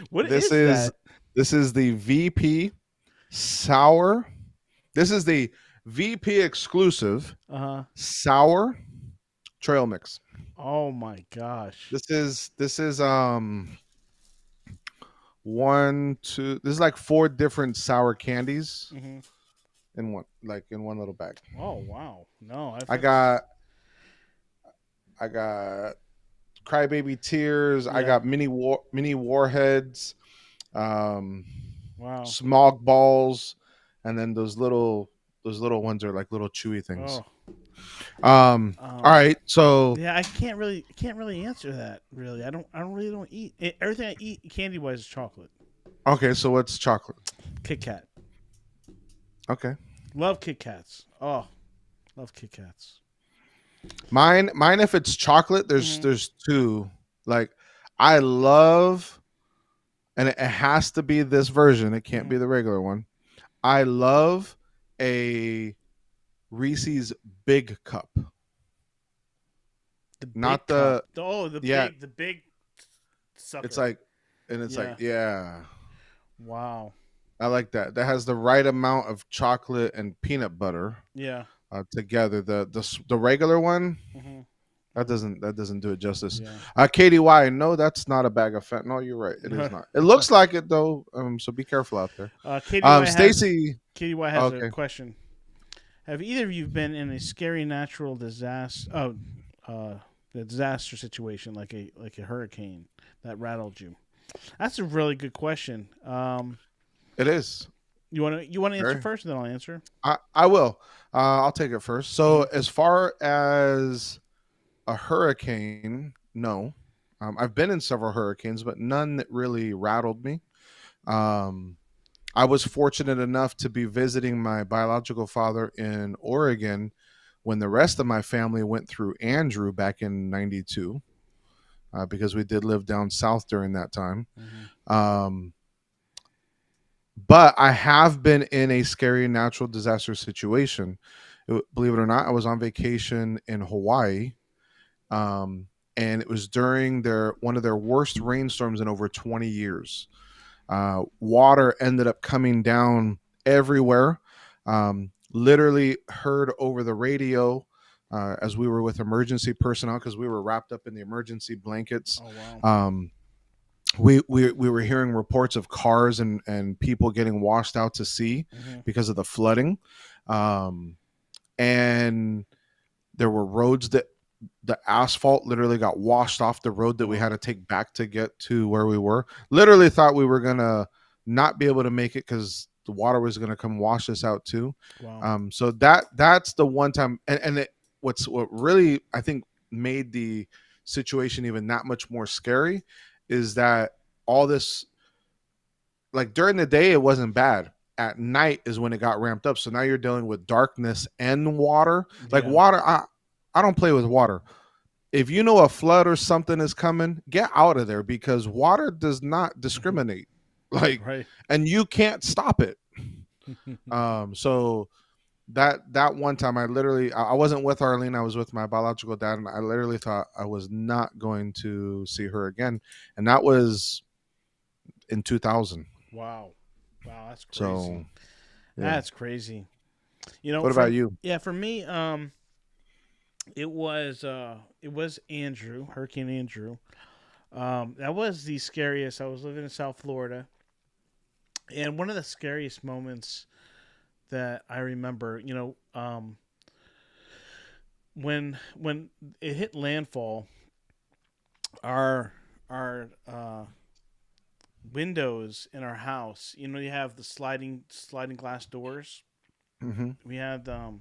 What this is is that? this is the VP sour. This is the VP exclusive sour trail mix. Oh my gosh. This is one, two. This is like 4 different sour candies in one little bag. Oh wow. No, I got Crybaby Tears. I got mini warheads, wow. smog balls, and then those little ones are like little chewy things. All right, so yeah, I can't really answer that. Really, I don't eat everything I eat candy wise is chocolate. Okay, so what's chocolate? Kit Kat. Okay. Love Kit Kats. Oh, love Kit Kats. Mine. If it's chocolate, there's 2. Like, I love, and it has to be this version. It can't be the regular one. I love a Reese's Big Cup. The Not big the cup. Oh, the yeah. big sucker. It's like, Wow. I like that. That has the right amount of chocolate and peanut butter. Yeah. Together. The regular one, that doesn't do it justice. Yeah. Katie Y, no, that's not a bag of fentanyl. You're right. It is not. It looks like it though. So be careful out there. Stacy has a question. Have either of you been in a scary natural disaster? The disaster situation like a hurricane that rattled you? That's a really good question. It is. You want to answer first, and then I'll answer. I will. I'll take it first. So as far as a hurricane, no. I've been in several hurricanes, but none that really rattled me. I was fortunate enough to be visiting my biological father in Oregon when the rest of my family went through Andrew back in '92, because we did live down south during that time. But I have been in a scary natural disaster situation. Believe it or not, I was on vacation in Hawaii, and it was during one of their worst rainstorms in over 20 years. Water ended up coming down everywhere. Literally heard over the radio as we were with emergency personnel, because we were wrapped up in the emergency blankets. Oh, wow. We were hearing reports of cars and people getting washed out to sea because of the flooding. And there were roads that the asphalt literally got washed off the road that we had to take back to get to where we were. Literally thought we were going to not be able to make it because the water was going to come wash us out too. Wow. So that's the one time. And what really, I think, made the situation even that much more scary is that all this, like during the day, it wasn't bad. At night is when it got ramped up. So now you're dealing with darkness and water. Like water, I don't play with water. If you know a flood or something is coming, get out of there, because water does not discriminate. Like, and you can't stop it. So that one time I wasn't with Arlene. I was with my biological dad, and I literally thought I was not going to see her again. And that was in 2000. Wow, that's crazy. So that's crazy. You know, what about you? Yeah, for me, it was Andrew, Hurricane Andrew. That was the scariest. I was living in South Florida, and one of the scariest moments that I remember, when it hit landfall, our windows in our house. You know, you have the sliding glass doors. Mm-hmm. We had so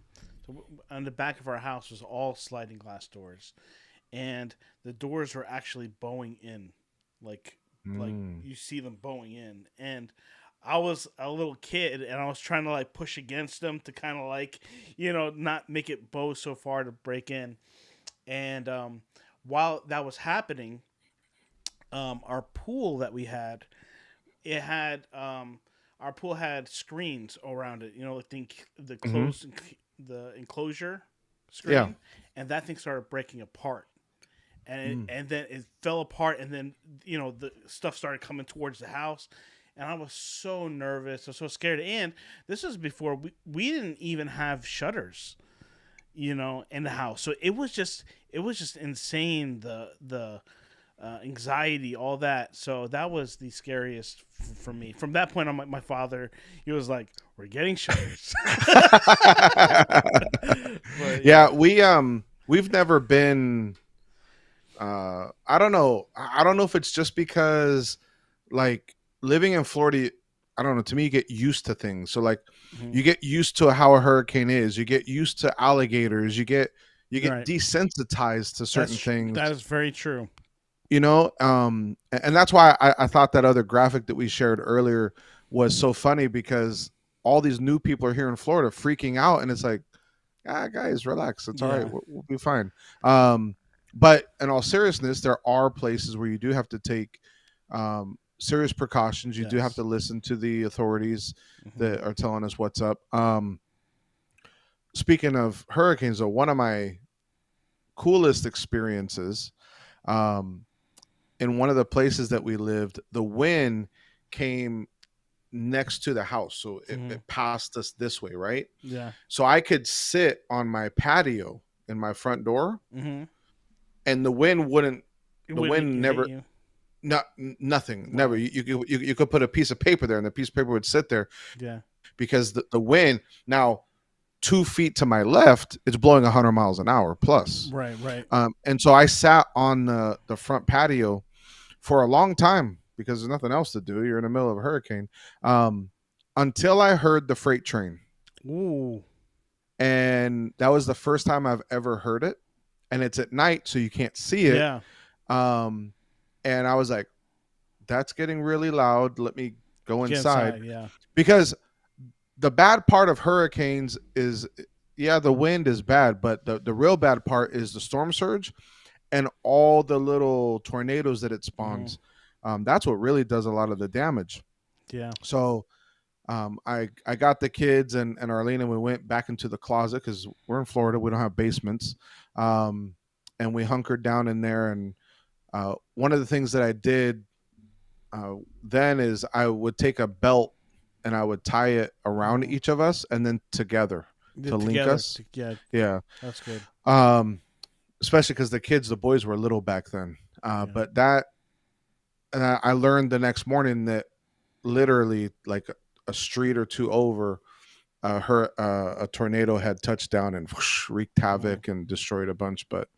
on the back of our house was all sliding glass doors, and the doors were actually bowing in, like you see them bowing in, and I was a little kid and I was trying to like push against them to kind of like, not make it bow so far to break in. And while that was happening, our pool that we had, it had our pool had screens around it. Like the closed the enclosure screen, Yeah. and that thing started breaking apart. And then it fell apart, and then the stuff started coming towards the house, and I was so nervous, I was so scared. And this was before we didn't even have shutters, in the house, so it was just insane, the anxiety, all that. So that was the scariest for me. From that point on, my father, he was like, "We're getting shutters." But, Yeah, we've never been. I don't know. I don't know if it's just because, like, living in Florida, I don't know. To me, you get used to things. So, like, you get used to how a hurricane is. You get used to alligators. You get Right. desensitized to certain things. That is very true. And that's why I thought that other graphic that we shared earlier was so funny, because all these new people are here in Florida freaking out, and it's like, guys, relax. It's all right. We'll be fine. But in all seriousness, there are places where you do have to take serious precautions. You do have to listen to the authorities that are telling us what's up. Speaking of hurricanes, though, one of my coolest experiences, in one of the places that we lived, the wind came next to the house. So it passed us this way, right? Yeah. So I could sit on my patio in my front door, and the wind wouldn't. The wind never. Nothing. Wow. Never. You could put a piece of paper there, and the piece of paper would sit there. Yeah. Because the wind now 2 feet to my left, it's blowing 100 miles an hour plus. Right. And so I sat on the front patio for a long time because there's nothing else to do. You're in the middle of a hurricane. Until I heard the freight train. Ooh. And that was the first time I've ever heard it. And it's at night, so you can't see it. Yeah. And I was like, that's getting really loud. Let me go inside. Yeah. Because the bad part of hurricanes is, the wind is bad, but the real bad part is the storm surge and all the little tornadoes that it spawns. That's what really does a lot of the damage. Yeah. So I got the kids and Arlene, and we went back into the closet because we're in Florida. We don't have basements. And we hunkered down in there. And one of the things that I did then is I would take a belt and I would tie it around each of us and then together to link us. Yeah. That's good. Especially because the boys were little back then. But that, and I learned the next morning that literally like a street or two over, a tornado had touched down and whoosh, wreaked havoc and destroyed a bunch. But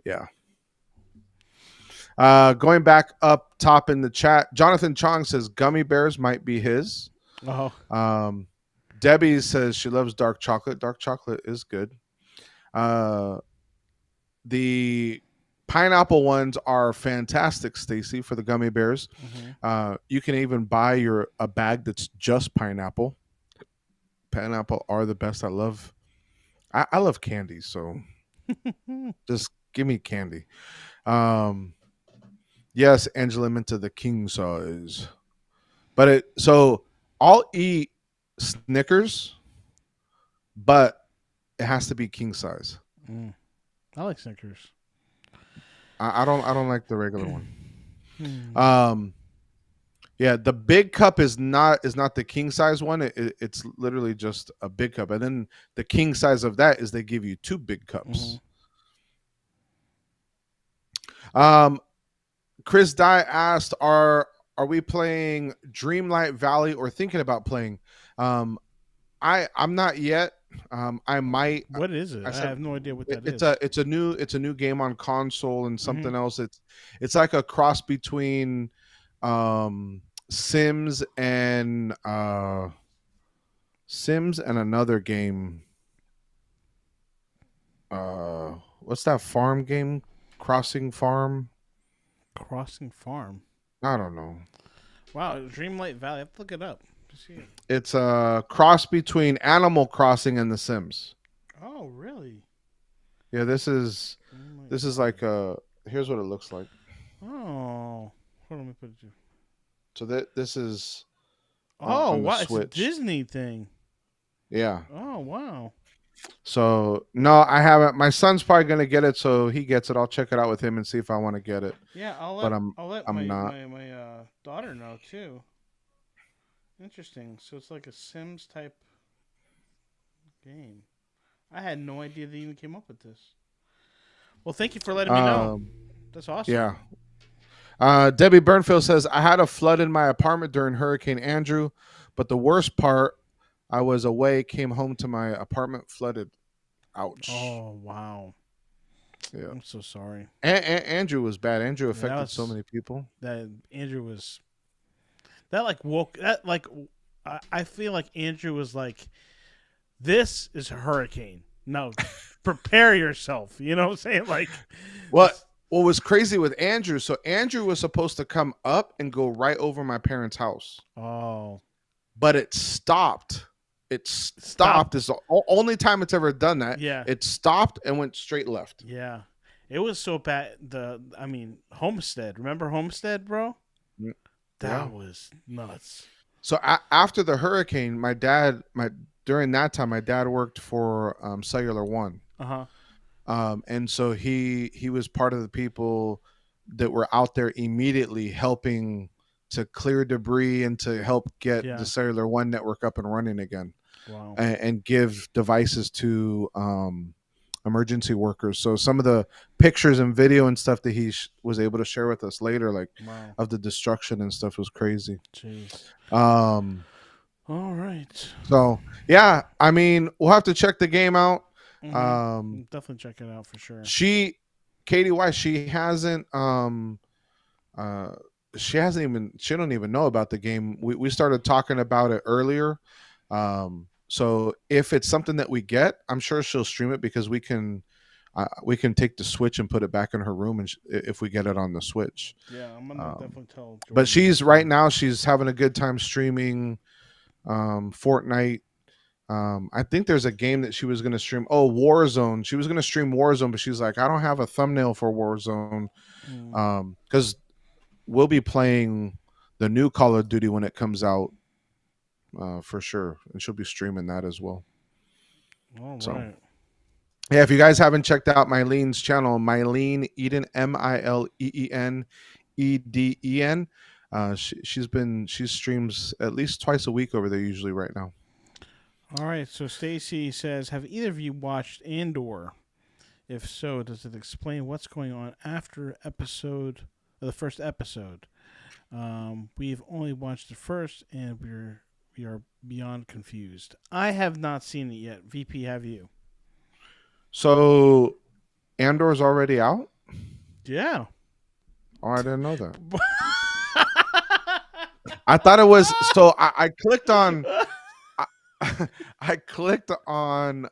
yeah. Going back up top in the chat, Jonathan Chong says gummy bears might be his. Oh. Debbie says she loves dark chocolate. Dark chocolate is good. The pineapple ones are fantastic, Stacy, for the gummy bears. You can even buy a bag that's just pineapple. Pineapple are the best. I love candy, so just give me candy. Yes, Angela, I'm into the king size. But so I'll eat Snickers, but it has to be king size. I like Snickers. I don't like the regular one. Yeah, the big cup is not the king size one. It's literally just a big cup, and then the king size of that is they give you 2 big cups. Chris Dye asked, "Are we playing Dreamlight Valley or thinking about playing?" I'm not yet. I might. What is it? I have no idea what that is. It's a new game on console and something else. It's like a cross between Sims and another game. What's that farm game? Crossing Farm? Crossing Farm. I don't know. Wow, Dreamlight Valley. I have to look it up to see it. It's a cross between Animal Crossing and The Sims. Oh, really? Yeah, this is like here's what it looks like. Oh, hold on, let me put it to you. So this is oh, on the wow, it's a Switch. Disney thing. Yeah. Oh, wow. So no, I haven't. My son's probably gonna get it, so he gets it. I'll check it out with him and see if I want to get it. Yeah, I'll let I'm my, not. my daughter know too. Interesting. So it's like a Sims type game. I had no idea they even came up with this. Well, thank you for letting me know. That's awesome. Yeah. Debbie Burnfield says, I had a flood in my apartment during Hurricane Andrew, but the worst part, I was away, came home to my apartment flooded. Ouch. Oh, wow. Yeah. I'm so sorry. Andrew was bad. Andrew affected so many people. Andrew was... That, like, woke... That, like... I feel like Andrew was like, this is a hurricane. No, prepare yourself. You know what I'm saying? Like... What was crazy with Andrew, so Andrew was supposed to come up and go right over my parents' house. Oh. But it stopped. It stopped. It's the only time it's ever done that. Yeah. It stopped and went straight left. Yeah. It was so bad. Homestead. Remember Homestead, bro? That was nuts. So after the hurricane, during that time, my dad worked for Cellular One. And so he was part of the people that were out there immediately helping to clear debris and to help get the Cellular One network up and running again. Wow. And give devices to emergency workers. So some of the pictures and video and stuff that he was able to share with us later, like of the destruction and stuff, was crazy. Jeez. All right. So yeah, I mean, we'll have to check the game out. Definitely check it out for sure. Katie Weiss, she don't even know about the game. We started talking about it earlier. So if it's something that we get, I'm sure she'll stream it because we can take the Switch and put it back in her room, and if we get it on the Switch. Yeah, I'm gonna definitely tell Jordan. But she's having a good time streaming Fortnite. I think there's a game that she was going to stream. Oh, Warzone. She was going to stream Warzone, but she's like, I don't have a thumbnail for Warzone. Because we'll be playing the new Call of Duty when it comes out, for sure. And she'll be streaming that as well. All so, right. Yeah, if you guys haven't checked out Myleen's channel, Mylene Eden, MILEEN EDEN. She streams at least twice a week over there usually right now. All right, so Stacy says, have either of you watched Andor? If so, does it explain what's going on after the first episode? We've only watched the first, and we are beyond confused. I have not seen it yet. VP, have you? So, Andor's already out? Yeah. Oh, I didn't know that. I thought it was. So I clicked on. I clicked on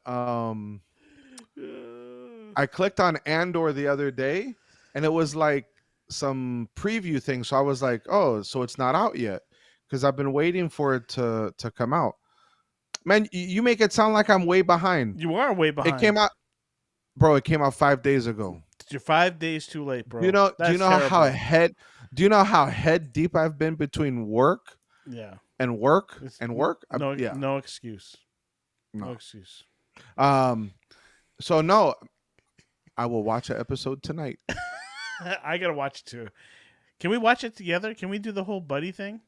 Andor the other day, and it was like some preview thing. So I was like, oh, so it's not out yet, because I've been waiting for it to come out. Man, you make it sound like I'm way behind. You are way behind. It came out, bro. It came out 5 days ago. You're 5 days too late, bro. Do you know how head deep I've been between work? Yeah. And work and work. No excuse. No excuse. So no, I will watch an episode tonight. I gotta watch it too. Can we watch it together? Can we do the whole buddy thing?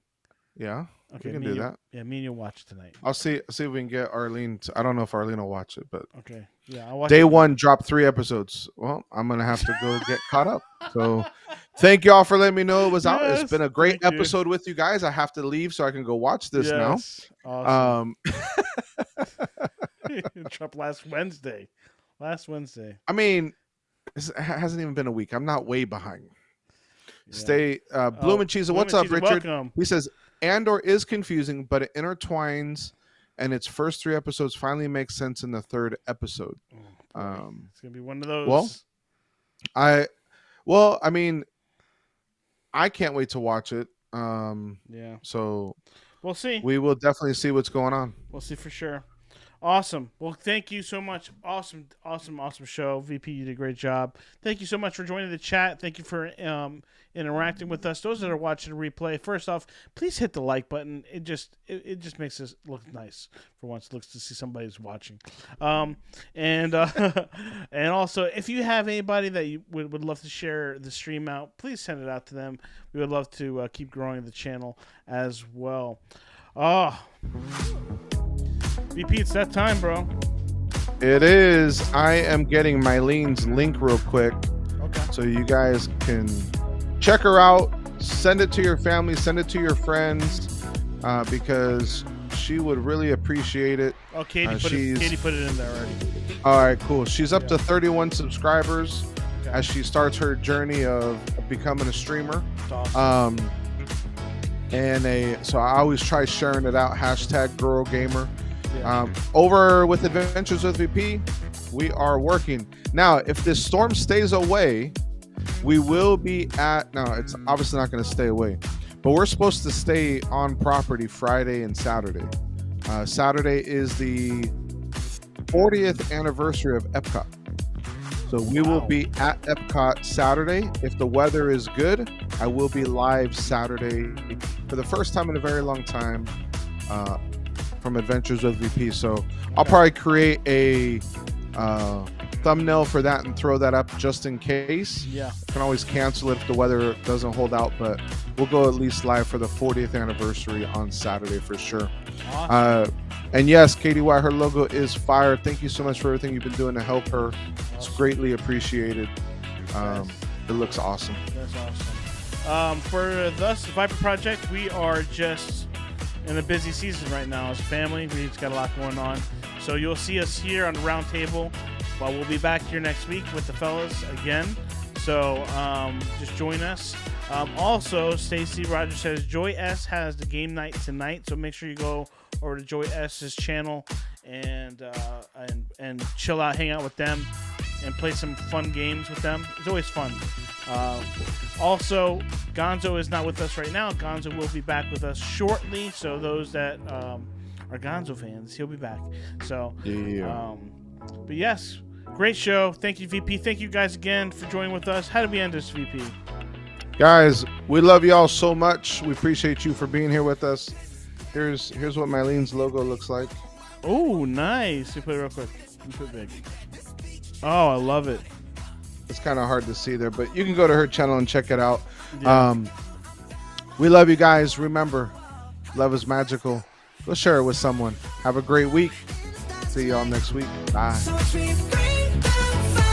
Yeah. Okay, we can do that. Yeah, me and you watch tonight. I'll see if we can get Arlene. I don't know if Arlene will watch it, but okay. Yeah, I'll watch Day one dropped 3 episodes. Well, I'm gonna have to go get caught up. So, thank y'all for letting me know it was out. It's been a great episode with you guys. I have to leave so I can go watch this now. Awesome. Dropped last Wednesday. I mean, it hasn't even been a week. I'm not way behind. Stay Bloom and Cheese. What's up, Richard? Welcome. He says Andor is confusing, but it intertwines, and its first 3 episodes finally make sense in the 3rd episode. It's gonna be one of those. Well, I mean, I can't wait to watch it. Yeah. So we'll see. We will definitely see what's going on. We'll see for sure. Awesome. Well, thank you so much. Awesome show. VP, you did a great job. Thank you so much for joining the chat. Thank you for interacting with us. Those that are watching the replay, first off, please hit the like button. It just makes us look nice for once. It looks to see somebody's watching. And also, if you have anybody that you would love to share the stream out, please send it out to them. We would love to keep growing the channel as well. VP, it's that time, bro. It is. I am getting Mylene's link real quick. Okay. So you guys can check her out. Send it to your family. Send it to your friends because she would really appreciate it. Oh, Katie put it in there already. All right, cool. She's up to 31 subscribers as she starts her journey of becoming a streamer. That's awesome. So I always try sharing it out. #GirlGamer. Over with Adventures with VP, we are working. Now, if this storm stays away, we will be at... No, it's obviously not going to stay away. But we're supposed to stay on property Friday and Saturday. Saturday is the 40th anniversary of Epcot. So we will be at Epcot Saturday. If the weather is good, I will be live Saturday for the first time in a very long time from Adventures with VP. So I'll probably create a thumbnail for that and throw that up just in case. Yeah. I can always cancel it if the weather doesn't hold out, but we'll go at least live for the 40th anniversary on Saturday for sure. Awesome. And yes, KDY, her logo is fire. Thank you so much for everything you've been doing to help her. It's greatly appreciated. It looks awesome. That's awesome. For us, the Viper Project, we are just in a busy season right now as a family. We've just got a lot going on. So you'll see us here on the round table. Well, we'll be back here next week with the fellas again. So just join us. Also, Stacy Rogers says Joy S has the game night tonight. So make sure you go over to Joy S's channel and chill out, hang out with them, and play some fun games with them. It's always fun. Also, Gonzo is not with us right now. Gonzo will be back with us shortly. So those that are Gonzo fans, he'll be back. So, but yes, great show. Thank you, VP. Thank you guys again for joining with us. How did we end this, VP? Guys, we love y'all so much. We appreciate you for being here with us. Here's what Mylene's logo looks like. Oh, nice. You put it real quick. You put it big. Oh, I love it. It's kind of hard to see there, but you can go to her channel and check it out. Yeah. We love you guys. Remember, love is magical. Go share it with someone. Have a great week. See y'all next week. Bye. So we bring the fire.